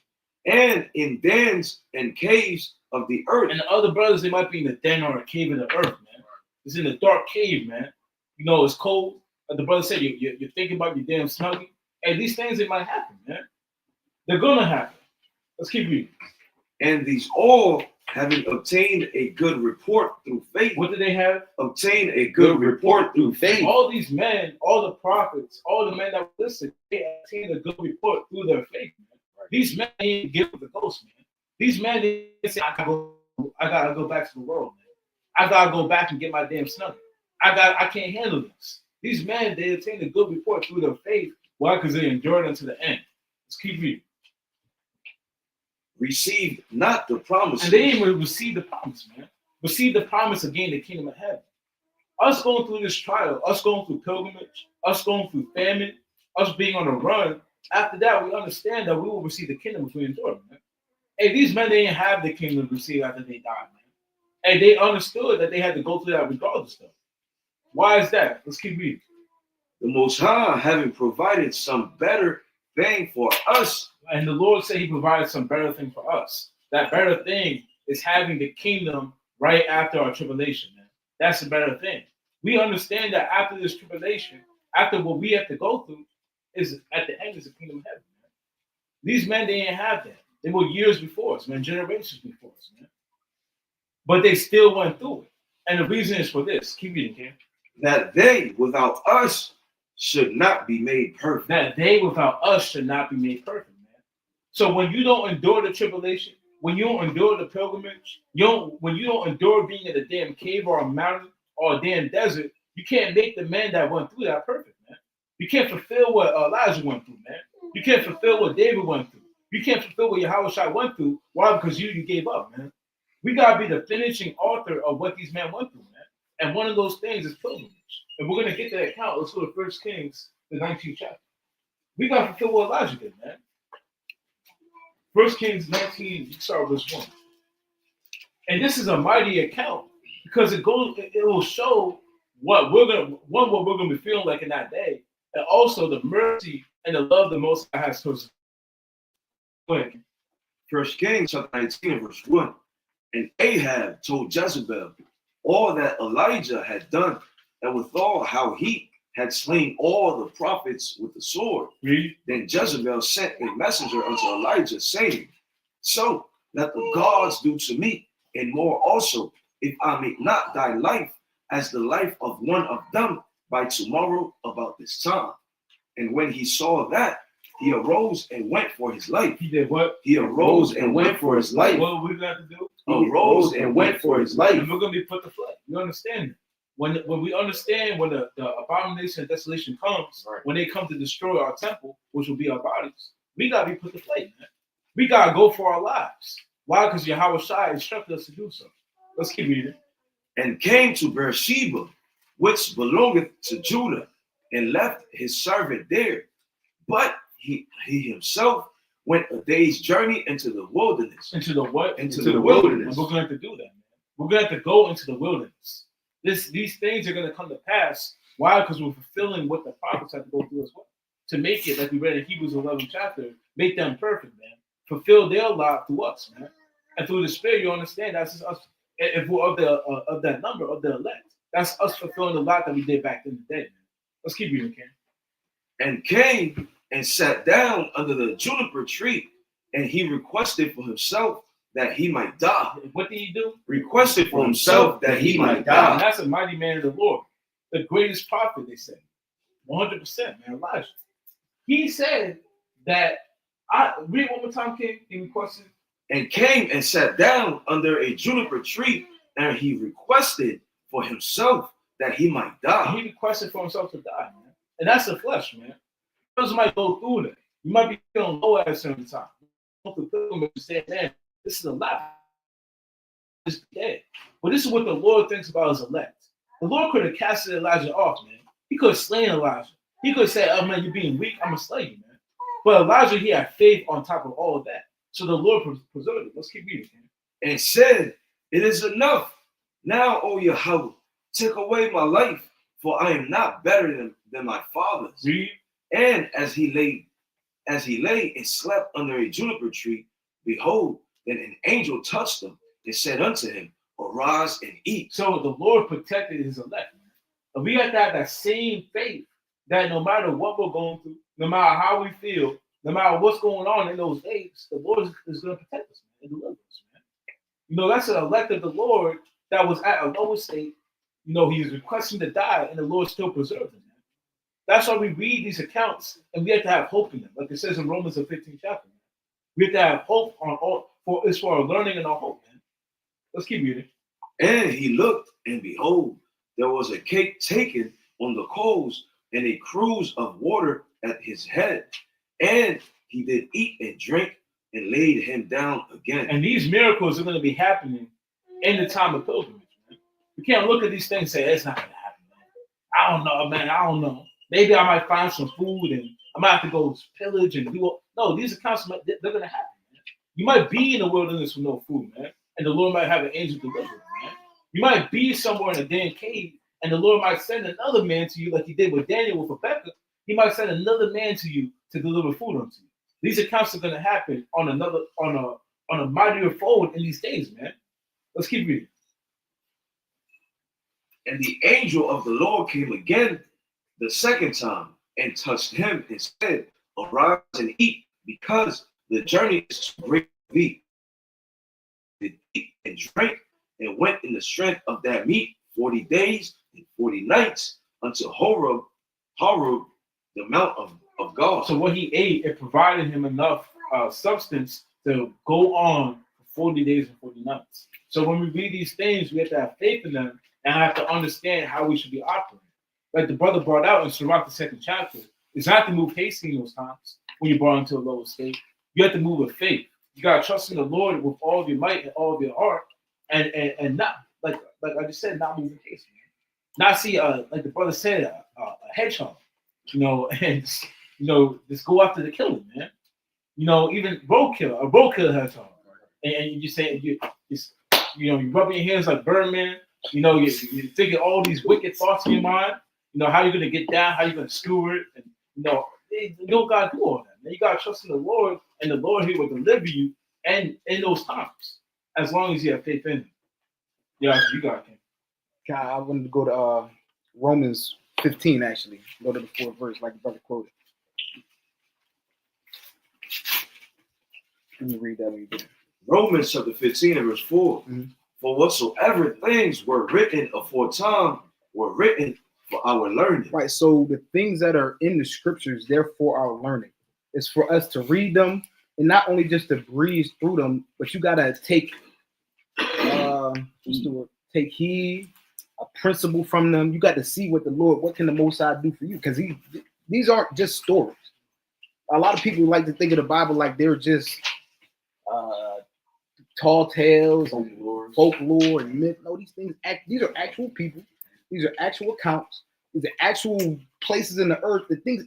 And in dens and caves of the earth. And the other brothers, they might be in the den or a cave of the earth, man. It's in a dark cave, man. You know, it's cold. Like the brother said, you're thinking about your damn snuggie. Hey, these things, they might happen, man. They're going to happen. Let's keep reading. And these all, having obtained a good report through faith. What did they have? Obtained a good report through faith. All these men, all the prophets, all the men that were listed, they obtained a good report through their faith, man. Right. These men didn't give up the ghost, man. These men didn't say, I gotta go back to the world, man. I gotta go back and get my damn snuggie. I can't handle this. These men, they obtained a good report through their faith. Why? Because they endured unto the end. Let's keep reading. Received not the promise. And they didn't even receive the promise, man. Receive the promise of gaining the kingdom of heaven. Us going through this trial, us going through pilgrimage, us going through famine, us being on a run, after that, we understand that we will receive the kingdom if we endure, man. Hey, these men, they didn't have the kingdom to receive after they died, man. Hey, they understood that they had to go through that regardless, though. Why is that? Let's keep reading. The Most High having provided some better thing for us. And the Lord said he provided some better thing for us. That better thing is having the kingdom right after our tribulation, man. That's a better thing. We understand that after this tribulation, after what we have to go through, is at the end is the kingdom of heaven, man. These men, they didn't have that. They were years before us, man, generations before us, man. But they still went through it. And the reason is for this. Keep reading, Ken. That they without us should not be made perfect. That they without us should not be made perfect, man. So when you don't endure the tribulation, when you don't endure the pilgrimage, when you don't endure being in a damn cave or a mountain or a damn desert, you can't make the men that went through that perfect, man. You can't fulfill what Elijah went through, man. You can't fulfill what David went through. You can't fulfill what Yahushua went through. Why? Because you gave up, man. We gotta be the finishing author of what these men went through, man. And one of those things is pilgrimage. And we're gonna get to that account. Let's go to 1 Kings, the 19th chapter. We gotta fulfill what Elijah did, man. 1 Kings 19, start verse 1. And this is a mighty account because it will show what we're gonna be feeling like in that day, and also the mercy and the love the Most High has towards us. Go ahead. 1 Kings chapter 19, verse 1. And Ahab told Jezebel all that Elijah had done, and withal how he had slain all the prophets with the sword. Read. Then Jezebel sent a messenger unto Elijah, saying, So let the gods do to me, and more also, if I make not thy life as the life of one of them by tomorrow about this time. And when he saw that, he arose and went for his life. He did what? He arose and went for his life. What we got to do? He arose and went for his life. And we're gonna be put to flight. You understand? When we understand when the abomination and desolation comes, right, when they come to destroy our temple, which will be our bodies, we gotta be put to flight, man. We gotta go for our lives. Why? Because Yahushua instructed us to do so. Let's keep reading. And came to Beersheba, which belongeth to Judah, and left his servant there. But he himself went a day's journey into the wilderness. Into the what? Into the wilderness. And we're going to do that, man. We're going to have to go into the wilderness. These things are going to come to pass. Why? Because we're fulfilling what the prophets had to go through as well. To make it, like we read in Hebrews 11 chapter, make them perfect, man. Fulfill their lot through us, man. And through the Spirit, you understand that's just us. If we're of that number, of the elect, that's us fulfilling the lot that we did back in the day, man. Let's keep reading, Ken. And came and sat down under the juniper tree, and he requested for himself that he might die. What did he do? Requested for himself that he might And die. that's a mighty man of the Lord. The greatest prophet, they say. 100%, man, Elijah. He said that, read one more time, King, he requested. And came and sat down under a juniper tree, and he requested for himself that he might die. He requested for himself to die, man. And that's the flesh, man. Brothers might go through that. You might be feeling low at a certain time. You say, man, this is a lot. It's dead. But this is what the Lord thinks about his elect. The Lord could have casted Elijah off, man. He could have slain Elijah. He could have said, oh, man, you're being weak. I'm going to slay you, man. But Elijah, he had faith on top of all of that. So the Lord preserved it. Let's keep reading, man. And said, it is enough. Now, O Yahweh, take away my life, for I am not better than my fathers. Read. And as he lay and slept under a juniper tree, behold, then an angel touched him and said unto him, arise and eat. So the Lord protected his elect, man. And we have to have that same faith that no matter what we're going through, no matter how we feel, no matter what's going on in those days, the Lord is going to protect us, man, and deliver us, man. You know, that's an elect of the Lord that was at a lower state. You know, he was requesting to die, and the Lord still preserved him, man. That's why we read these accounts, and we have to have hope in them. Like it says in Romans, the 15th chapter, man. We have to have hope on all, it's for our learning and our hope, man. Let's keep reading. And he looked, and behold, there was a cake taken on the coals, and a cruse of water at his head. And he did eat and drink, and laid him down again. And these miracles are going to be happening in the time of pilgrimage, man. We can't look at these things and say, it's not going to happen, man. I don't know, man. I don't know. Maybe I might find some food, and I might have to go pillage and do all. No, these accounts, they're going to happen, man. You might be in the wilderness with no food, man. And the Lord might have an angel deliver you, man. You might be somewhere in a damn cave, and the Lord might send another man to you like he did with Daniel with Rebecca. He might send another man to you to deliver food unto you. These accounts are going to happen on a mightier fold in these days, man. Let's keep reading. And the angel of the Lord came again the second time and touched him and said, arise and eat, because the journey is too great for thee. He ate and drank and went in the strength of that meat 40 days and 40 nights unto Horeb, the mount of God. So what he ate, it provided him enough substance to go on for 40 days and 40 nights. So when we read these things, we have to have faith in them and have to understand how we should be operating. Like the brother brought out in Sirach, the 2nd chapter, is not to move hasty in those times when you're brought into a lower state. You have to move with faith. You got to trust in the Lord with all of your might and all of your heart, and not, like I just said, not moving hasty. Not see, like the brother said, a hedgehog, you know, and, you know, just go after the killer, man. You know, even a roadkill hedgehog. And you just say, you know, you rubbing your hands like Birdman. You know, you're thinking all these wicked thoughts in your mind. You know, how you're going to get down, how you're going to skewer it. And, you know, you don't got to do all that, man. You got to trust in the Lord, and the Lord, he will deliver you and in those times, as long as you have faith in him. Yeah, you got it. God, I wanted to go to Romans 15, actually. Go to the 4th verse, like the brother quoted. Let me read that when you get it. Romans chapter 15 and verse 4. Mm-hmm. For whatsoever things were written aforetime were written for our learning. Right, so the things that are in the scriptures, they're for our learning. It's for us to read them, and not only just to breeze through them, but you gotta take take heed, a principle from them. You got to see what can the Most High do for you, because these aren't just stories. A lot of people like to think of the Bible like they're just tall tales and folklore and myth. No, these are actual people. These are actual accounts. These are actual places in the earth that these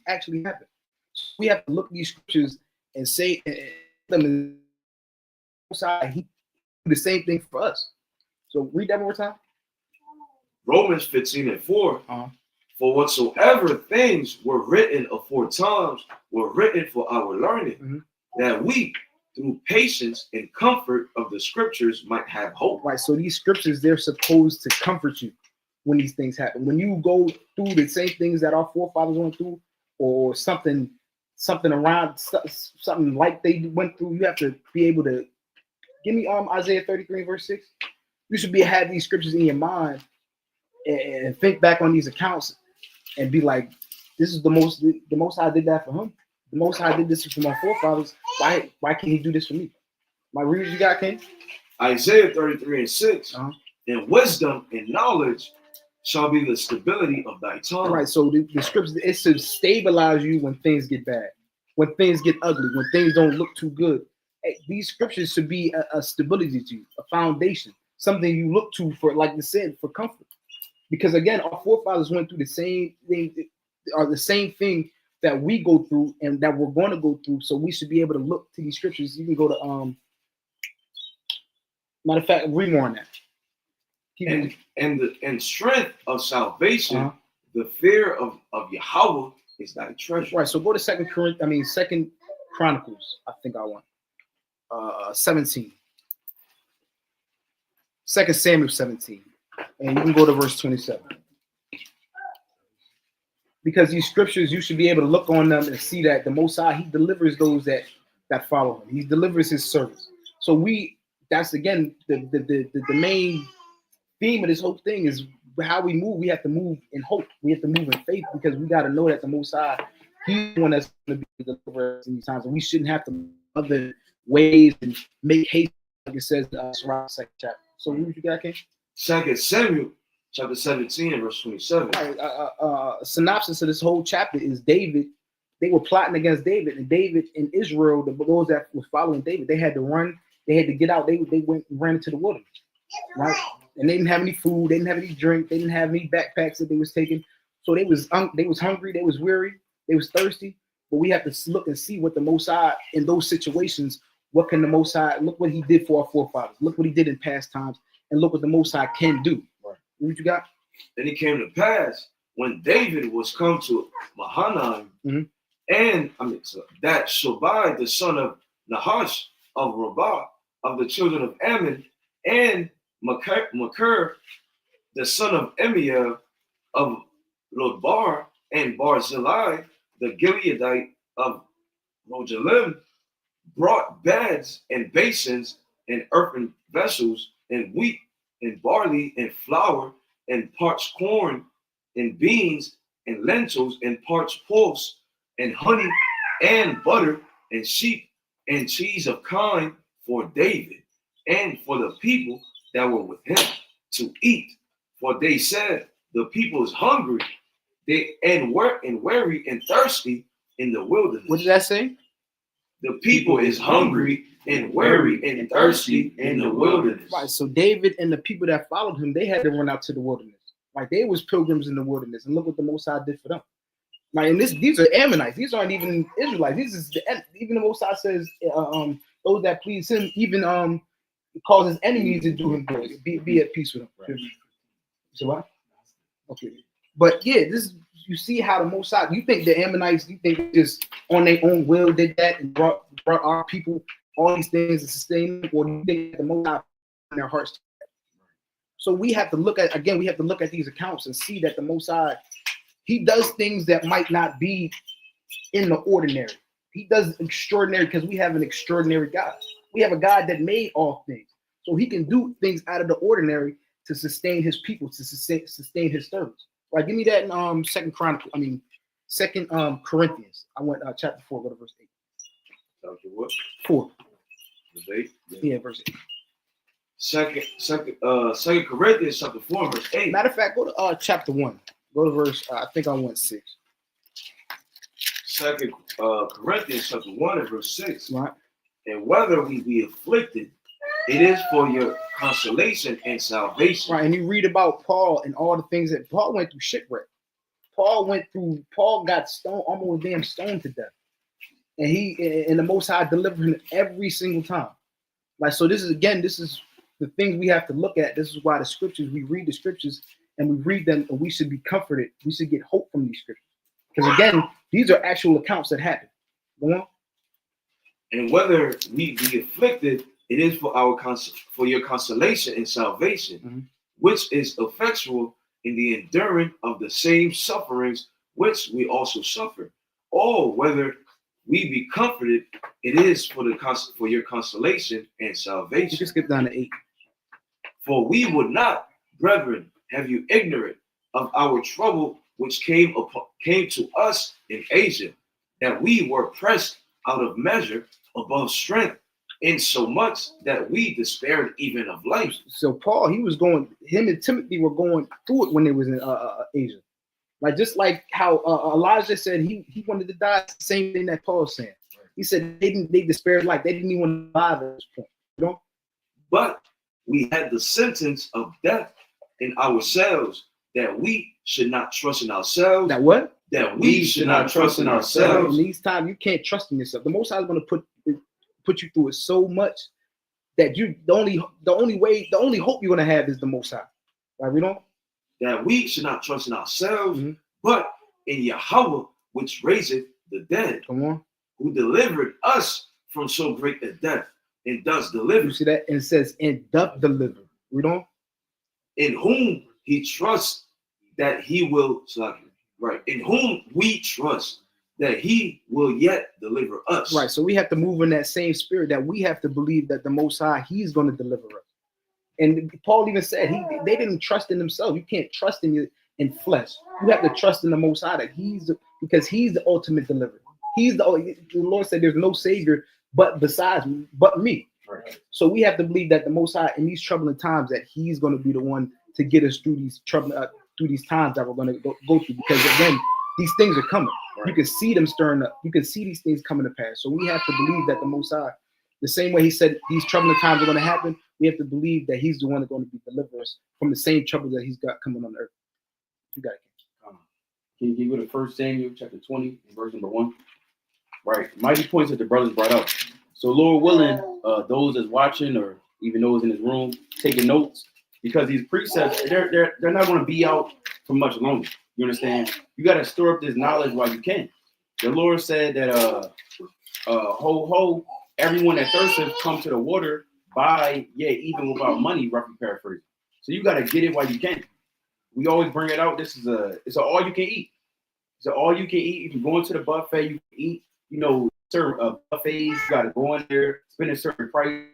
actually happen. So we have to look at these scriptures and say them inside. He do the same thing for us. So read that one more time. Romans 15 and 4. For whatsoever things were written aforetime were written for our learning, that we, through patience and comfort of the scriptures, might have hope. Right. So these scriptures, they're supposed to comfort you when these things happen. When you go through the same things that our forefathers went through, or something around something like they went through, you have to be able to Give me Isaiah 33 verse 6. You should have these scriptures in your mind and think back on these accounts and be like, this is the most High did that for him. The Most High did this for my forefathers. Why can't he do this for me? My readers you got, King? Isaiah 33 and 6. Uh-huh. And wisdom and knowledge shall be the stability of thy tongue. All right, so the scriptures, it should stabilize you when things get bad, when things get ugly, when things don't look too good. Hey, these scriptures should be a stability to you, a foundation, something you look to for, like you said, for comfort. Because again, our forefathers went through the same thing, or the same thing that we go through and that we're going to go through. So we should be able to look to these scriptures. You can go to matter of fact, read more on that. And strength of salvation, the fear of Yahweh is thy treasure. Right. So go to Second Chronicles. I think I want 17. 2 Samuel 17, and you can go to verse 27. Because these scriptures, you should be able to look on them and see that the Most High, he delivers those that follow him. He delivers his servants. So that's again the main theme of this whole thing is how we move. We have to move in hope. We have to move in faith because we got to know that the Most High, he's the one that's going to be the deliverer in these times, and we shouldn't have to other ways and make haste, like it says around the second chapter. So what you got, King? 2 Samuel chapter 17 and verse 27. Synopsis of this whole chapter is David. They were plotting against David, and David in Israel, those that were following David, they had to run. They had to get out. They ran into the wilderness, right? And they didn't have any food. They didn't have any drink. They didn't have any backpacks that they was taking. So they was hungry. They was weary. They was thirsty. But we have to look and see what the Most High in those situations. What can the Most High, look what he did for our forefathers. Look what he did in past times, and look what the Most High can do. Right. What you got? Then it came to pass when David was come to Mahanaim, and that Shobai, the son of Nahash of Rabbah, of the children of Ammon, and Makir, the son of Emiel of Lodebar, and Barzillai, the Gileadite of Rogelim, brought beds and basins and earthen vessels and wheat and barley and flour and parched corn and beans and lentils and parched pulse and honey and butter and sheep and cheese of kine for David and for the people that were with him to eat. For they said, the people is hungry, and weary and thirsty in the wilderness. What did that say? The people is hungry and weary and thirsty in the wilderness. Right. So David and the people that followed him, they had to run out to the wilderness. Like they was pilgrims in the wilderness, and look what the Most High did for them. Like, and these are Ammonites. These aren't even Israelites. Even the Most High says, those that please him, even causes enemies to do him good. Be at peace with him. Right. So what? Okay. But yeah, you see how the Most High, you think the Ammonites, you think just on their own will did that and brought our people all these things to sustain them, or do you think the Most High in their hearts? So we have to look at these accounts and see that the Most High, he does things that might not be in the ordinary. He does extraordinary because we have an extraordinary God. We have a God that made all things. So he can do things out of the ordinary to sustain his people, to sustain his servants. Right, give me that in Second Corinthians. I went chapter 4, go to verse 8. Chapter what? 4. Verse 8? Yeah, verse 8. Second Corinthians chapter 4, verse 8. Matter of fact, go to chapter 1. Go to verse, I think I went 6. Second Corinthians chapter 1 and verse 6. Right. And whether we be afflicted, it is for your consolation and salvation. Right, and you read about Paul and all the things that Paul went through shipwreck. Paul got stoned, almost damn stoned to death. And the Most High delivered him every single time. Like, so this is the things we have to look at. This is why we read the scriptures and we read them, and we should be comforted. We should get hope from these scriptures. Because again, these are actual accounts that happen. Go on. And whether we be afflicted, it is for your consolation and salvation, which is effectual in the enduring of the same sufferings which we also suffer. Or whether we be comforted, it is for your consolation and You salvation. can skip down to 8. For we would not, brethren, have you ignorant of our trouble which came to us in Asia, that we were pressed out of measure above strength, insomuch that we despaired even of life. So Paul, him and Timothy were going through it when they was in Asia. Like just like how Elijah said he wanted to die, it's the same thing that Paul's saying. He said they despaired life. They didn't even want to die at this point. You know? But we had the sentence of death in ourselves, that we should not trust in ourselves. That what? That we should not trust in ourselves. In these times, you can't trust in yourself. The Most High is going to put you through it so much that the only hope you're going to have is the Most High. Right? We don't. That we should not trust in ourselves, but in Yahweh, which raiseth the dead. Come on. Who delivered us from so great a death, and does deliver. You see that? And it says, and doth deliver. We don't. In whom he trusts that he will, right? In whom we trust that he will yet deliver us. Right. So we have to move in that same spirit, that we have to believe that the Most High, he's going to deliver us. And Paul even said they didn't trust in themselves. You can't trust in flesh. You have to trust in the Most High, that because he's the ultimate deliverer. The Lord said there's no savior but me. Right. So we have to believe that the Most High in these troubling times, that he's going to be the one to get us through these through these times that we're going to go through. Because again, these things are coming. Right. You can see them stirring up. You can see these things coming to pass. So we have to believe that the Most High, the same way he said these troubling times are going to happen, we have to believe that he's the one that's going to be deliver us from the same trouble that he's got coming on earth. You got it. Can you go to 1 Samuel chapter 20, verse number 1? Right. Mighty points that the brothers brought up. So Lord willing, those that's watching or even those in this room taking notes, because these precepts, they're not going to be out for much longer. You understand? You got to store up this knowledge while you can. The Lord said that everyone that thirsteth come to the water, buy, even without money, roughly paraphrasing. So you got to get it while you can. We always bring it out. It's an all you can eat. It's an all you can eat. If you go into the buffet, you can eat. You know, certain buffets, you got to go in there, spend a certain price.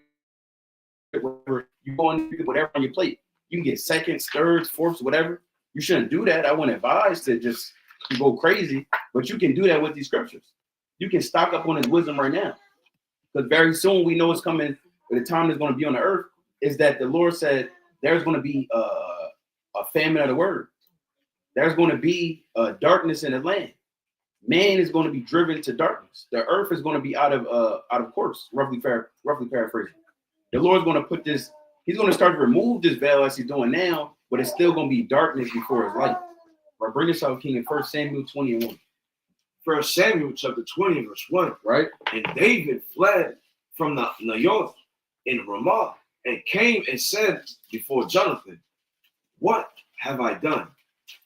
Whatever you go in, you get whatever on your plate. You can get seconds, thirds, fourths, whatever. You shouldn't do that. I wouldn't advise to just go crazy, but you can do that with these scriptures. You can stock up on his wisdom right now, because very soon we know it's coming. The time that's going to be on the earth is that the Lord said there's going to be a famine of the word. There's going to be darkness in the land. Man is going to be driven to darkness. The earth is going to be out of course, roughly paraphrasing. The Lord's going to put this, he's going to start to remove this veil as he's doing now, but it's still going to be darkness before his light. Right, bring us out, King, in 1 Samuel 20 and 1. 1 Samuel chapter 20, verse 1. Right? And David fled from the Nayoth in Ramah, and came and said before Jonathan, what have I done?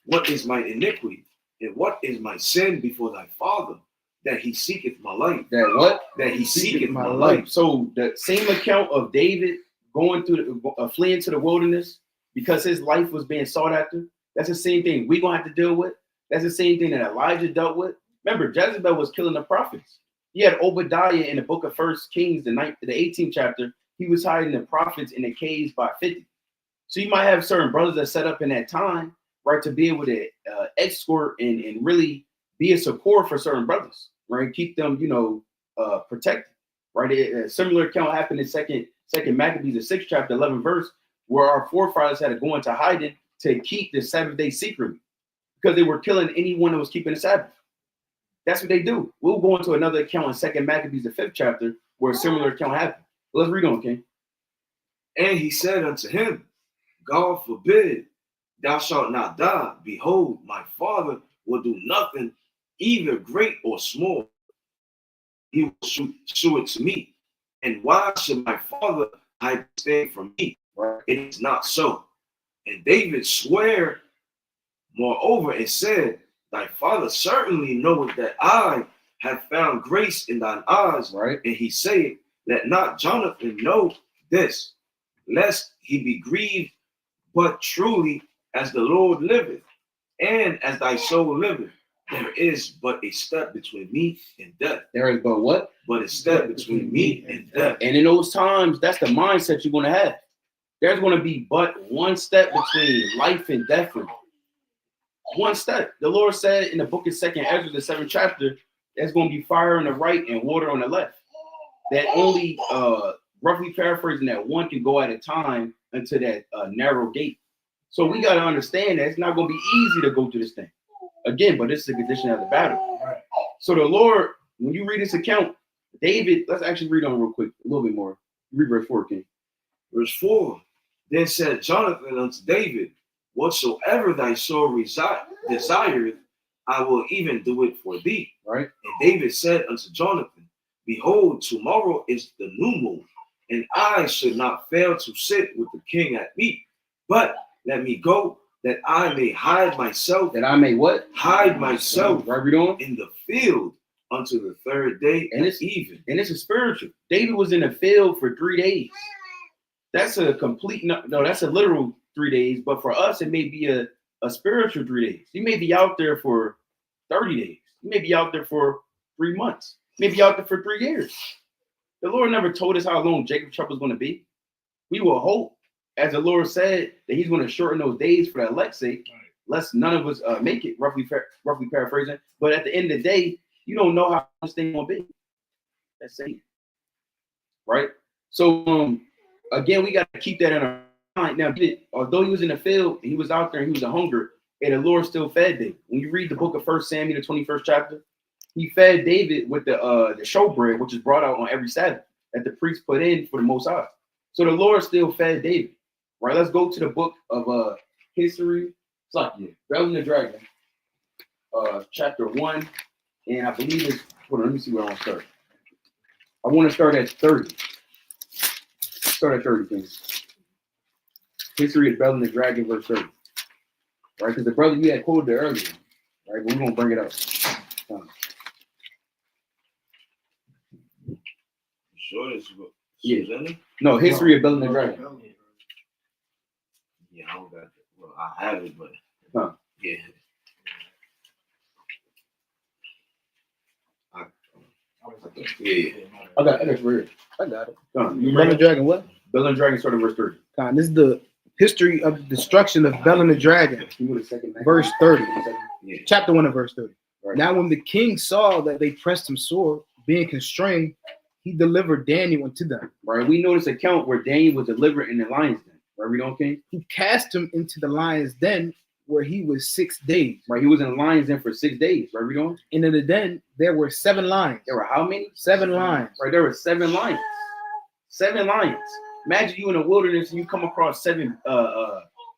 What is my iniquity? And what is my sin before thy father, that he seeketh my life? That what? That he seeketh my life. So the same account of David going through fleeing to the wilderness because his life was being sought after, that's the same thing we're going to have to deal with. That's the same thing that Elijah dealt with. Remember, Jezebel was killing the prophets. He had Obadiah in the book of 1 Kings, the 18th chapter. He was hiding the prophets in the caves by 50. So you might have certain brothers that set up in that time, right, to be able to escort and really be a support for certain brothers, right? Keep them, protected, right? A similar account happened in second Maccabees, the 6th chapter, 11th verse, where our forefathers had to go into hiding to keep the Sabbath day secretly, because they were killing anyone that was keeping the Sabbath. That's what they do. We'll go into another account in 2 Maccabees, the 5th chapter, where a similar account happened. Let's read on, King. And he said unto him, God forbid, thou shalt not die. Behold, my father will do nothing, either great or small. He will shew it to me. And why should my father hide this thing from me? It is not so. And David sware moreover and said, thy father certainly knoweth that I have found grace in thine eyes. Right. And he said, let not Jonathan know this, lest he be grieved, but truly as the Lord liveth, and as thy soul liveth, there is but a step between me and death. There is but what? But a step between me and death. And in those times, that's the mindset you're going to have. There's going to be but one step between life and death. One step. The Lord said in the book of 2nd Ezra, the 7th chapter, there's going to be fire on the right and water on the left. That only, roughly paraphrasing, that one can go at a time into that narrow gate. So we got to understand that it's not going to be easy to go through this thing. Again, but this is the condition of the battle. Right. So the Lord, when you read this account, David, let's actually read on real quick, a little bit more. Read verse 4, King. Verse 4. Then said Jonathan unto David, whatsoever thy soul desireth, I will even do it for thee. Right. And David said unto Jonathan, behold, tomorrow is the new moon, and I should not fail to sit with the king at meat. But let me go, that I may hide myself. That I may what? Hide myself Right, we doing? in the field unto the third day And and even. And this is spiritual. David was in the field for 3 days. That's a complete, no, that's a literal 3 days. But for us, it may be a spiritual 3 days. You may be out there for 30 days. You may be out there for 3 months. You may be out there for 3 years. The Lord never told us how long Jacob's trouble is going to be. We will hope, as the Lord said, that he's going to shorten those days for the elect's sake, lest none of us make it, roughly paraphrasing. But at the end of the day, you don't know how this thing will be. That's it. Right? So, again, we got to keep that in our mind. Now, although he was in the field, he was out there and he was a hunger, and the Lord still fed David. When you read the book of 1 Samuel, the 21st chapter, he fed David with the showbread, which is brought out on every Sabbath that the priest put in for the Most High. So the Lord still fed David. Right? Let's go to the book of history. It's like Bell and the Dragon, chapter 1, and I believe it's. Hold on, let me see where I want to start. I want to start at 30. Start at 30, please. History of Bell and the Dragon, verse 30. Right, because the brother you had quoted it earlier. Right, but we're gonna bring it up. Sure, it's Yeah. No, history of Bell and the Dragon. Yeah, I don't got that. Well, I have it, but yeah. I got it for you. I got it. You Bell and Dragon, what? Bell and Dragon started verse 30. This is the history of the destruction of Bel and the Dragon. Verse 30. Yeah. Chapter 1 and verse 30. Right. Now when the king saw that they pressed him sore, being constrained, he delivered Daniel unto them. Right. We know this account where Daniel was delivered in the lion's den. Right, we don't, King? He cast him into the lion's den where he was 6 days. Right, he was in the lion's den for 6 days. Right, we don't? And in the den there were 7 lions. There were how many? 7 lions. Right, there were 7 lions. 7 lions. Imagine you in the wilderness and you come across 7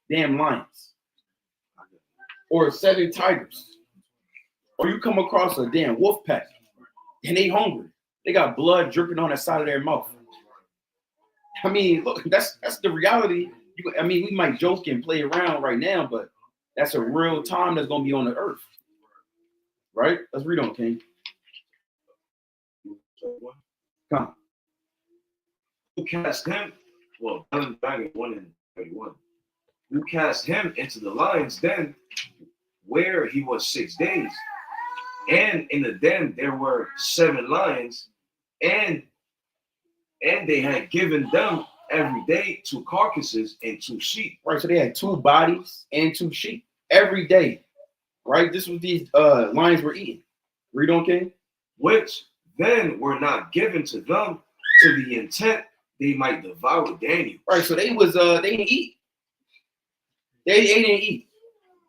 damn lions. Or 7 tigers. Or you come across a damn wolf pack and they hungry. They got blood dripping on the side of their mouth. I mean, look, that's the reality. We might joke and play around right now, but that's a real time that's going to be on the earth. Right? Let's read on, King. Come. Who cast him? Well, Dragon 1 and 31. Who cast him into the lion's den where he was 6 days. And in the den there were 7 lions, and they had given them every day 2 carcasses and 2 sheep. Right, so they had 2 bodies and 2 sheep every day. Right, this was these lions were eating. Read on, King. Which then were not given to them to the intent they might devour Daniel. Right, so they didn't eat. They didn't eat.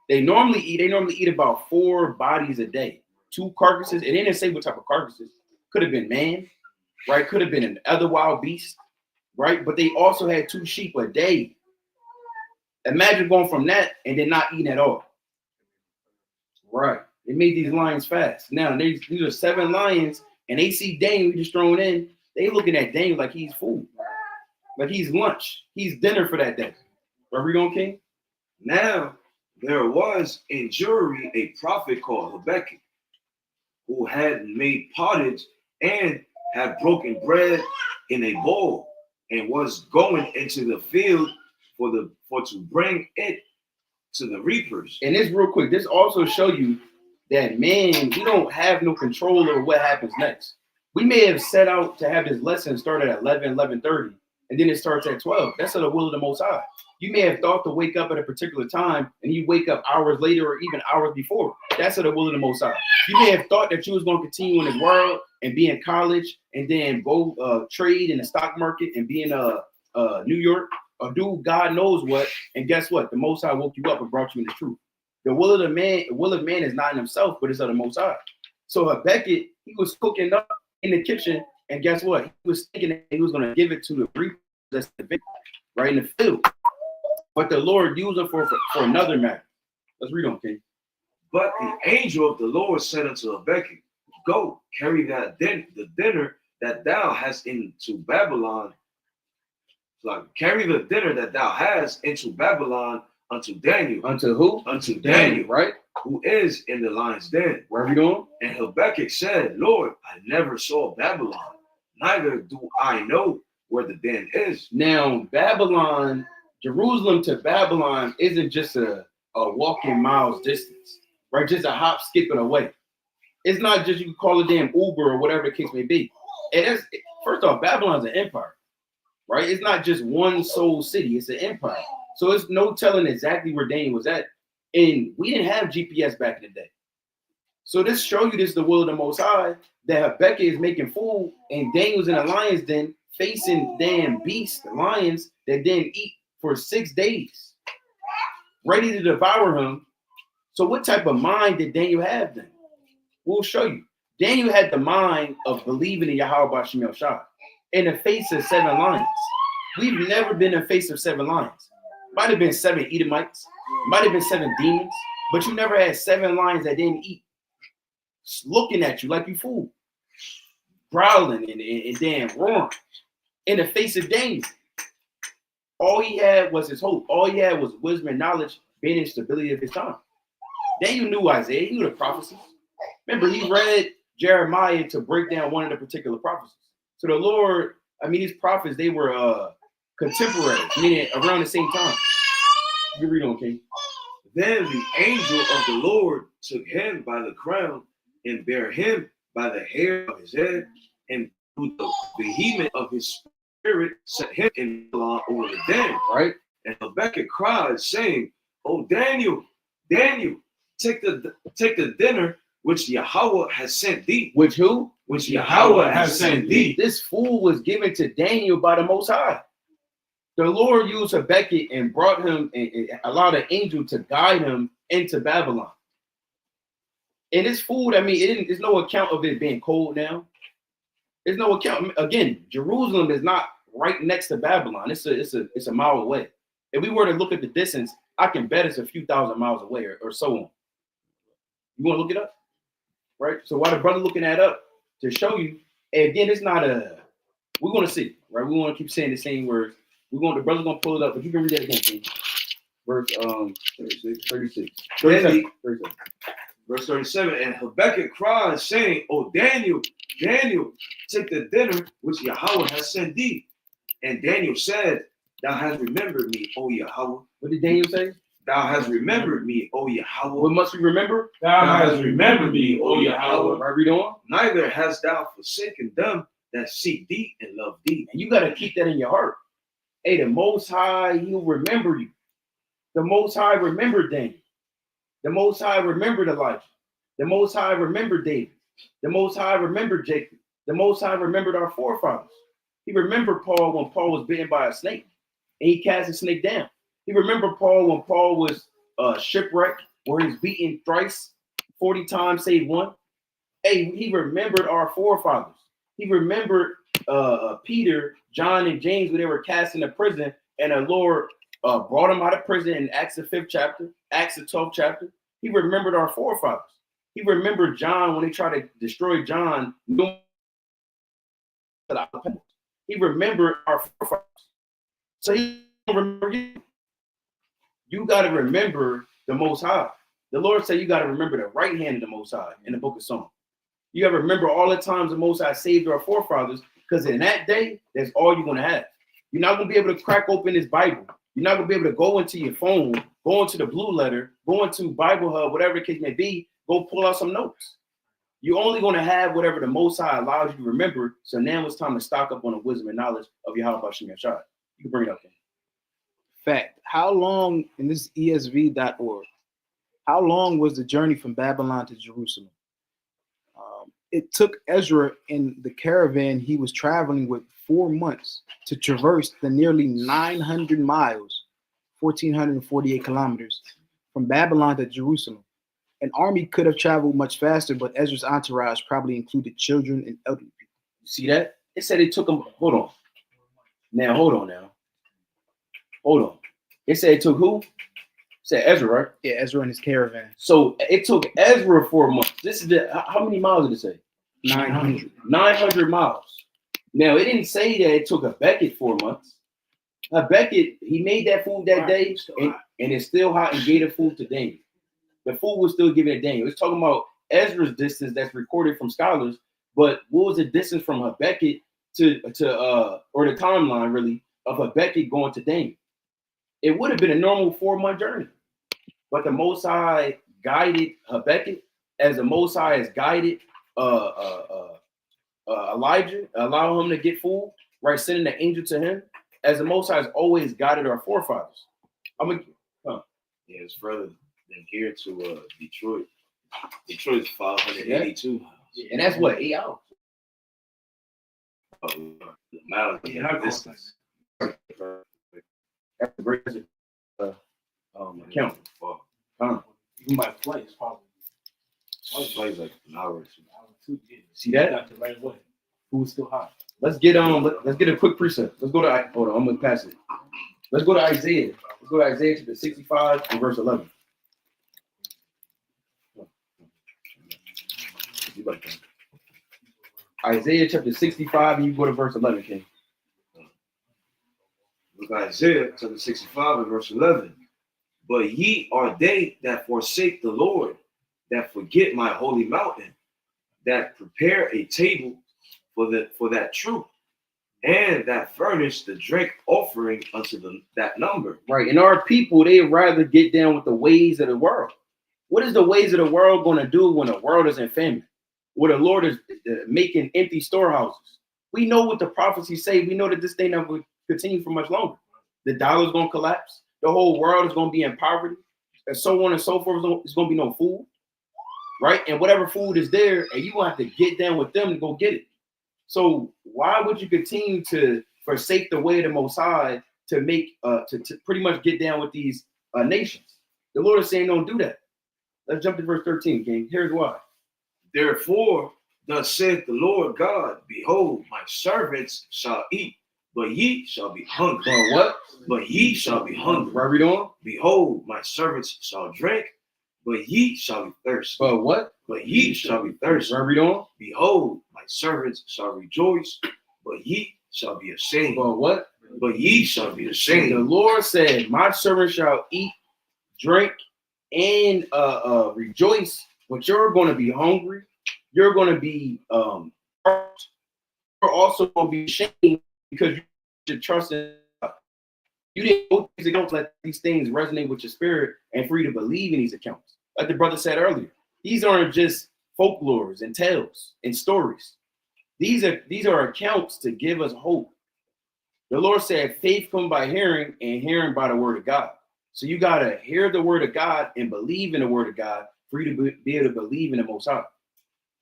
They normally eat about 4 bodies a day, 2 carcasses. It didn't say what type of carcasses. Could have been man, right? Could have been an other wild beast, right? But they also had 2 sheep a day. Imagine going from that and then not eating at all. Right. They made these lions fast. Now these are 7 lions, and they see Daniel just thrown in. They looking at Daniel like he's food, like he's lunch, he's dinner for that day. Are we on, King? Now there was in Jewry a prophet called Habakkuk, who had made pottage and had broken bread in a bowl, and was going into the field for to bring it to the reapers. And this real quick, this also show you that, man, we don't have no control over what happens next. We may have set out to have this lesson start at 11:30, and then it starts at 12. That's the will of the Most High. You may have thought to wake up at a particular time, and you wake up hours later or even hours before. That's the will of the Most High. You may have thought that you was going to continue in this world and be in college and then go trade in the stock market and be in New York or do God knows what. And guess what? The Most High woke you up and brought you in the truth. The will of man is not in himself, but it's of the Most High. So Habakkuk, he was cooking up in the kitchen, and guess what? He was thinking that he was going to give it to the reapers that's right in the field. But the Lord used him for another matter. Let's read on, King. But the angel of the Lord said unto Habakkuk, go, carry the dinner that thou hast into Babylon. Carry the dinner that thou hast into Babylon unto Daniel. Unto who? Unto Daniel, right? Who is in the lion's den. Where are we going? And Habakkuk said, Lord, I never saw Babylon, neither do I know where the den is. Now, Babylon, Jerusalem to Babylon isn't just a walking miles distance, right? Just a hop, skipping away. It's not just you can call it damn Uber or whatever the case may be. And first off, Babylon's an empire, right? It's not just one sole city, it's an empire. So it's no telling exactly where Daniel was at. And we didn't have GPS back in the day. So this show you this is the will of the Most High, that Habakkuk is making food and Daniel's in a lion's den facing damn beasts, lions that didn't eat for 6 days, ready to devour him. So what type of mind did Daniel have then? We'll show you. Daniel had the mind of believing in Yahweh B'Shem Yahushua in the face of 7 lions. We've never been in the face of 7 lions. Might have been 7 Edomites, might have been 7 demons, but you never had 7 lions that didn't eat, looking at you like you fool, growling and damn roaring in the face of Daniel. All he had was his hope. All he had was wisdom and knowledge, being in stability of his time. Daniel knew Isaiah. He knew the prophecies. Remember, he read Jeremiah to break down one of the particular prophecies. So the Lord, these prophets, they were contemporaries, meaning around the same time. You read on, King. Then the angel of the Lord took him by the crown and bare him by the hair of his head, and through the vehement of his spirit set him in Babylon over the den. Right. And Habakkuk cried, saying, "Oh Daniel, Daniel, take the dinner which Yahweh has sent thee." Which who? Which Yahweh has sent thee. This food was given to Daniel by the Most High. The Lord used Habakkuk and brought him and allowed an angel to guide him into Babylon. And this food, there's no account of it being cold now. There's no account. Again, Jerusalem is not right next to Babylon. It's a mile away. If we were to look at the distance, I can bet it's a few thousand miles away or so on. You want to look it up? Right? So while the brother looking that up to show you, and again, it's not we're going to see, right? We want to keep saying the same words. The brother's going to pull it up, but you can read that again, please. Verse 36. Verse 37, and Habakkuk cried, saying, "Oh Daniel, Daniel, take the dinner which Yahweh has sent thee." And Daniel said, "Thou hast remembered me, O Yahweh." What did Daniel say? "Thou hast remembered me, O Yahweh." What must we remember? Thou hast remembered me, O Yahweh. Right, read on. "Neither hast thou forsaken them that seek thee and love thee." And you got to keep that in your heart. Hey, the Most High, he'll remember you. The Most High remembered Daniel. The Most High remembered Elijah. The Most High remembered David. The Most High remembered Jacob. The Most High remembered our forefathers. He remembered Paul when Paul was bitten by a snake and he cast the snake down. He remembered Paul when Paul was shipwrecked, where he's beaten thrice, 40 times, save one. Hey, he remembered our forefathers. He remembered Peter, John, and James when they were cast into prison, and the Lord brought them out of prison in Acts the 5th chapter, Acts the 12th chapter. He remembered our forefathers. He remembered John when they tried to destroy John. He remembered our forefathers. So he remember you. You got to remember the Most High. The Lord said you got to remember the right hand of the Most High in the book of Psalms. You got to remember all the times the Most High saved our forefathers, because in that day, that's all you're going to have. You're not going to be able to crack open this Bible. You're not going to be able to go into your phone, go into the Blue Letter, go into Bible Hub, whatever the case may be, Go pull out some notes. You're only going to have whatever the Most High allows you to remember. So now it's time to stock up on the wisdom and knowledge of Yahweh Hashem Yashai. You can bring it up, King. Fact. How long, and this is ESV.org, how long was the journey from Babylon to Jerusalem? It took Ezra and the caravan he was traveling with 4 months to traverse the nearly 900 miles, 1,448 kilometers, from Babylon to Jerusalem. An army could have traveled much faster, but Ezra's entourage probably included children and elderly people. You see that? It said it took them. Hold on. Hold on. It said it took who? It said Ezra, right? Yeah, Ezra and his caravan. So it took Ezra 4 months. This is how many miles did it say? 900. 900 miles. Now, it didn't say that it took Habakkuk 4 months. Habakkuk, he made that food that day, and it's still hot and gave the food to Daniel. The food was still given to Daniel. It's talking about Ezra's distance that's recorded from scholars, but what was the distance from Habakkuk to or the timeline, really, of Habakkuk going to Daniel? It would have been a normal 4 month journey, but the Most High guided Habakkuk as the Most High has guided Elijah, allow him to get food, right? Sending the angel to him, as the Most High has always guided our forefathers. Yeah, it's further than here to Detroit. Detroit is 582 miles. And that's what, 8 hours? The miles, Yeah, distance. That's a great account. Even by flight, it's probably Flight's like an hour or two. See that? Got the right way. Food's still hot. Let's get let's get a quick precept. Let's go to hold on, I'm gonna pass it. Let's go to Isaiah. Let's go to Isaiah chapter 65 and verse 11. Isaiah chapter 65 and you go to verse 11, King. Look at Isaiah chapter 65 and verse 11. But ye are they that forsake the Lord, that forget my holy mountain, that prepare a table for that truth, and that furnish the drink offering unto that number. Right. And our people, they rather get down with the ways of the world. What is the ways of the world going to do when the world is in famine? Where the Lord is making empty storehouses? We know what the prophecies say. We know that this thing not will continue for much longer. The dollar is going to collapse. The whole world is going to be in poverty, and so on and so forth. There's going to be no food, right? And whatever food is there, and you're going to have to get down with them to go get it. So why would you continue to forsake the way of the Most High to make to pretty much get down with these nations? The Lord is saying, don't do that. Let's jump to verse 13, King. Here's why. Therefore, thus saith the Lord God, behold, my servants shall eat, but ye shall be hungry. But what? But ye shall be hungry. Right, read on. Behold, my servants shall drink, but ye shall be thirsty. But what? But ye shall be thirsty. Right, read on. Behold, my servants shall rejoice, but ye shall be ashamed. But what? But ye shall be The ashamed. Lord said, my servants shall eat, drink, and rejoice, but you're going to be hungry. You're going to be you're also going to be ashamed because you should trust in God. You didn't go these accounts, let these things resonate with your spirit and for you to believe in these accounts. Like the brother said earlier, these aren't just folklores and tales and stories. These are accounts to give us hope. The Lord said, faith comes by hearing, and hearing by the word of God. So you got to hear the word of God and believe in the word of God for you to be able to believe in the Most High.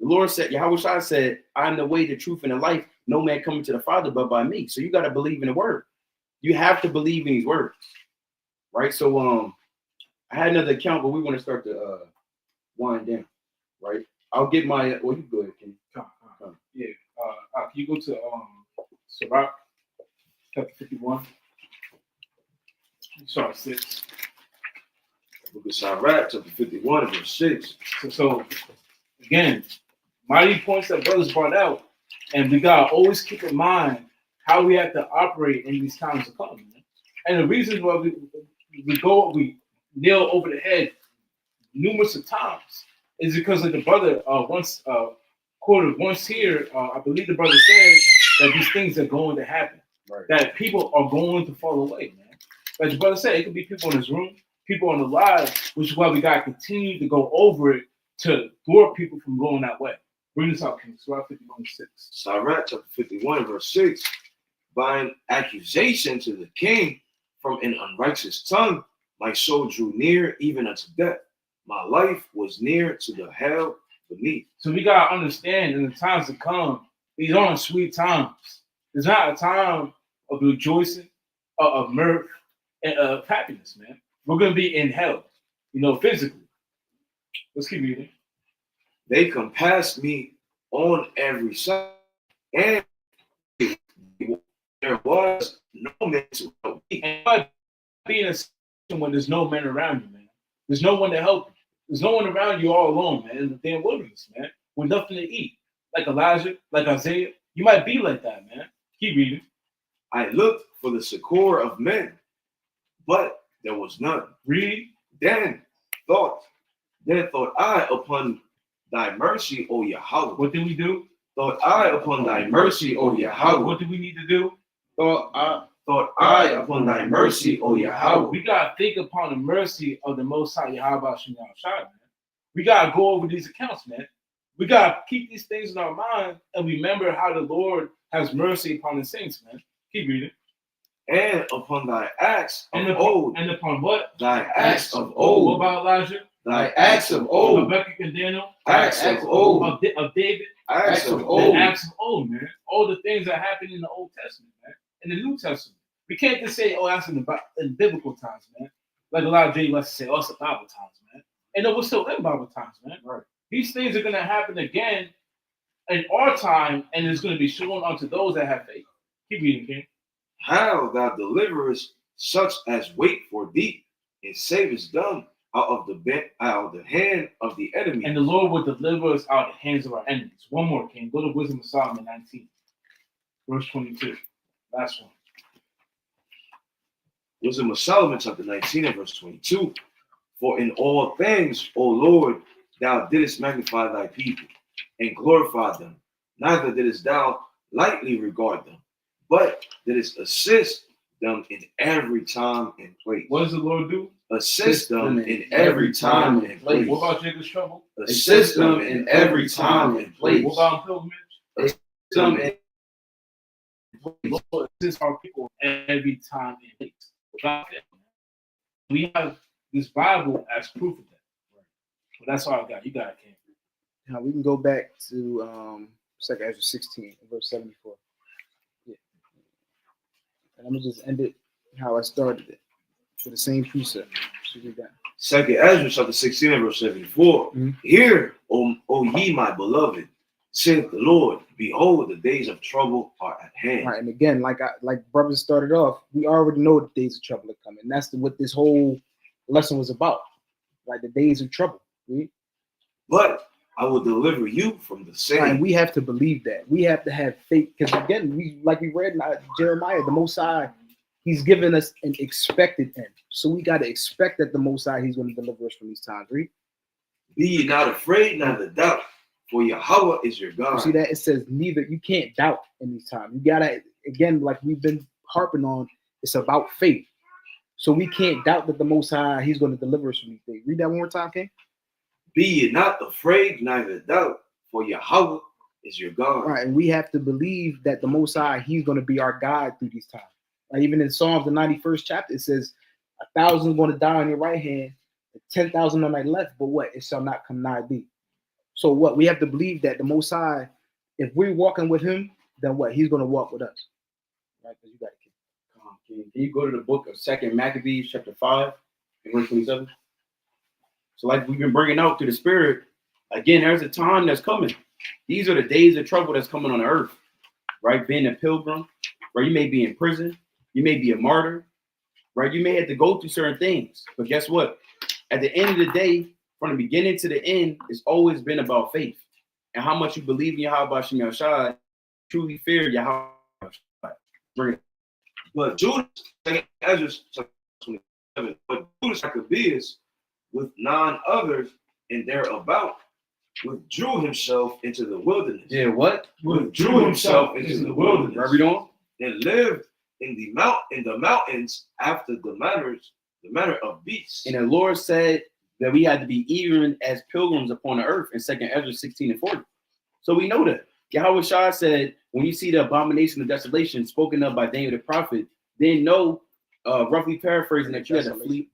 The Lord said, Yahweh said, I am the way, the truth, and the life. No man coming to the Father but by me. So you got to believe in the word. You have to believe in these words, right? So I had another account, but we want to start to wind down, right? I'll get my. Well, you go ahead, Kenny. Yeah. Can you go to Sirach, chapter 51? Sorry, 6. Look at Sirach, chapter 51, verse 6. So again, mighty points that brothers brought out, and we gotta always keep in mind how we have to operate in these times to come. Man. And the reason why we nail over the head numerous of times is because of the brother once quoted once here. I believe the brother said that these things are going to happen. Right. That People are going to fall away, man. As the brother said, it could be people in this room, people on the live, which is why we gotta continue to go over it to thwart people from going that way. Bring this out, King. Surah 51:6. Sirach chapter 51, verse 6. By an accusation to the king from an unrighteous tongue, my soul drew near even unto death. My life was near to the hell beneath. So we gotta understand in the times to come, these aren't sweet times. It's not a time of rejoicing, of mirth, and of happiness, man. We're gonna be in hell, physically. Let's keep reading. They compassed me on every side, and there was no man to help me. And be in a situation when there's no man around you, man. There's no one to help you. There's no one around you all alone, man, in the damn wilderness, man, with nothing to eat. Like Elijah, like Isaiah. You might be like that, man. Keep reading. I looked for the succor of men, but there was none. Read. Then thought I upon thy mercy, O Yahweh. What did we do? Thought I upon thy mercy, O Yahweh. What do we need to do? Thought I upon thy mercy, O Yahweh. We gotta think upon the mercy of the Most High Yahweh Shem Shai, man. We gotta go over these accounts, man. We gotta keep these things in our mind and remember how the Lord has mercy upon the saints, man. Keep reading. And upon thy acts of And old. And upon what? Thy acts of What old. about Elijah? Thy acts of old. Rebecca and Daniel? Acts of old. Of David? Acts of The old. acts of old, man. All the things that happened in the Old Testament, man. In the New Testament. We can't just say, oh, that's in biblical times, man. Like a lot of J likes to say, oh, it's the Bible times, man. And no, we're still in Bible times, man. Right. These things are going to happen again in our time, and it's going to be shown unto those that have faith. Keep reading, King. How thou deliverest such as wait for thee, and savest them out of the hand of the enemy. And the Lord will deliver us out of the hands of our enemies. One more, King. Go to Wisdom of Solomon 19, verse 22. Last one. Wisdom of Solomon, chapter 19, and verse 22. For in all things, O Lord, thou didst magnify thy people and glorify them. Neither didst thou lightly regard them, but didst assist them in every time and place. What does the Lord do? Assist them in every time and place. What about Jacob's trouble? Assist them in every time and place. What about pilgrimage? Assist them in Lord assist our people every time and place. Without that, we have this Bible as proof of that. But that's all I got. You got it, King. Now we can go back to 2 Ezra 16, verse 74. Yeah. And I'm gonna just end it how I started it, for the same precept. So we got 2 Ezra chapter 16 and verse 74. Mhm. Hear, O ye my beloved, saith the Lord, behold, the days of trouble are at hand. right. And again, like brothers started off, we already know the days of trouble are coming. That's what this whole lesson was about, like the days of trouble. Right? But I will deliver you from the same. And we have to believe that. We have to have faith, because again, we read in Jeremiah, the Most High, He's given us an expected end. So we got to expect that the Most High, He's going to deliver us from these times. Right? Be ye not afraid, neither doubt, for Yahweh is your God. You see that? It says neither. You can't doubt in these times. You gotta, again, like we've been harping on, it's about faith. So we can't doubt that the Most High, He's going to deliver us from these things. Read that one more time, King. Be ye not afraid, neither doubt, for Yahweh is your God. Right, and we have to believe that the Most High, He's going to be our guide through these times. Like even in Psalms, the 91st chapter, it says, 1,000 is going to die on your right hand, 10,000 on thy left, but what? It shall not come nigh thee. So what? We have to believe that the Most High, if we're walking with Him, then what? He's going to walk with us. Right? Because you got it. Can you go to the book of 2 Maccabees, chapter 5, and verse 27? So like we've been bringing out through the Spirit, again, there's a time that's coming. These are the days of trouble that's coming on the earth, right? Being a pilgrim, right? You may be in prison. You may be a martyr, right? You may have to go through certain things. But guess what? At the end of the day, from the beginning to the end, it's always been about faith and how much you believe in Yahweh Shem Shai, truly fear Yahweh. Bring it. But Judas, Ezra 27, but Judas Maccabeus, with 9 others and thereabout, withdrew himself into the wilderness. Yeah, what? Withdrew himself into the wilderness. Where we doing? And lived in the mountains after the manner of beasts. And the Lord said, that we had to be even as pilgrims upon the earth in 2nd Ezra 16 and 40. So we know that. Yahweh Shah said, when you see the abomination of desolation spoken of by Daniel the prophet, then know, roughly paraphrasing, that you had to flee.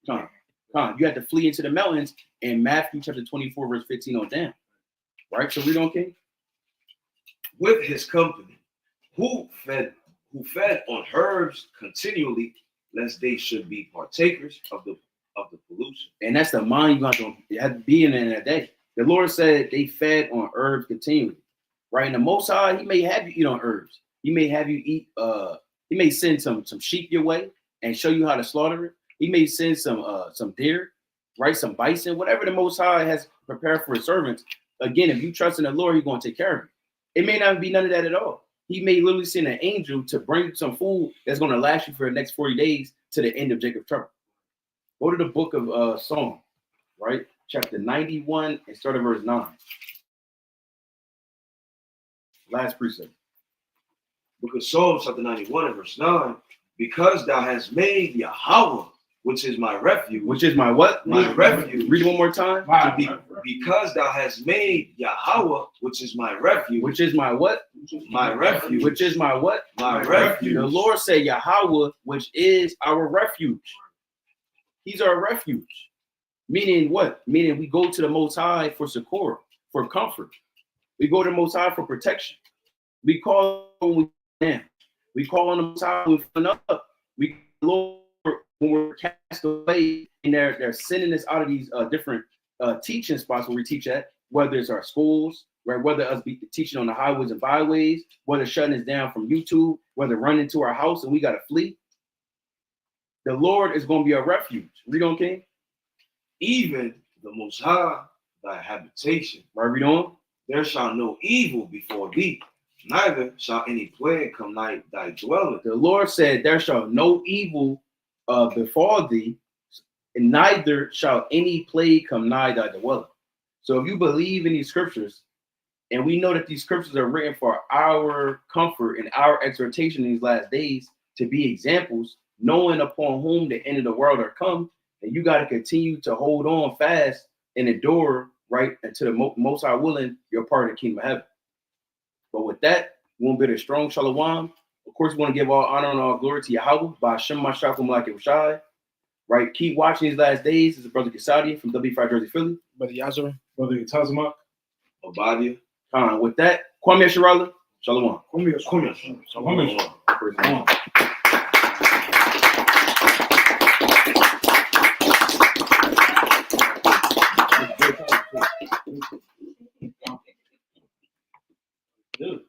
You had to flee into the mountains in Matthew chapter 24, verse 15 on down. Right? So read on, King. With his company, who fed on herbs continually, lest they should be partakers of the pollution. And that's the mind you have to be in that day. The Lord said they fed on herbs continually. Right? And the Most High, he may have you eat on herbs. He may have you eat, he may send some sheep your way and show you how to slaughter it. He may send some deer, right? Some bison, whatever the Most High has prepared for his servants. Again, if you trust in the Lord, he's going to take care of you. It may not be none of that at all. He may literally send an angel to bring some food that's going to last you for the next 40 days to the end of Jacob's trouble. Go to the book of Psalm, right? Chapter 91 and start at verse 9. Last precept. Book of Psalms, chapter 91 and verse 9. Because thou hast made Yahweh, which is my refuge. Which is my what? My refuge. Read it one more time. Because thou hast made Yahweh, which is my refuge. Which is my what? My refuge. Which is my what? My refuge. The Lord said Yahweh, which is our refuge. He's our refuge. Meaning what? Meaning we go to the Most High for succor, for comfort. We go to the Most High for protection. We call when we down. We call on the Most High when we're up. We Lord when we're cast away, and they're sending us out of these different teaching spots where we teach at, whether it's our schools, right? Whether us be teaching on the highways and byways, whether shutting us down from YouTube, whether running to our house and we got to flee. The Lord is going to be our refuge. Read on, King. Even the Most High, thy habitation. Right, read on. There shall no evil before thee, neither shall any plague come nigh thy dwelling. The Lord said, there shall no evil befall thee, and neither shall any plague come nigh thy dwelling. So if you believe in these scriptures, and we know that these scriptures are written for our comfort and our exhortation in these last days to be examples, knowing upon whom the end of the world are come, and you got to continue to hold on fast and endure, right, until the Most High willing, you're part of the kingdom of heaven. But with that, we want to build a strong shalom. Of course, we want to give all honor and all glory to Yahweh by Hashem Mashakum Malakim Shai. Right, keep watching these last days. This is Brother Kasadi from WFI Jersey, Philly. Brother Yazara. Brother Tazamak. Obadia. With that, Kwame Sharala, shalom. Shalom. Dude.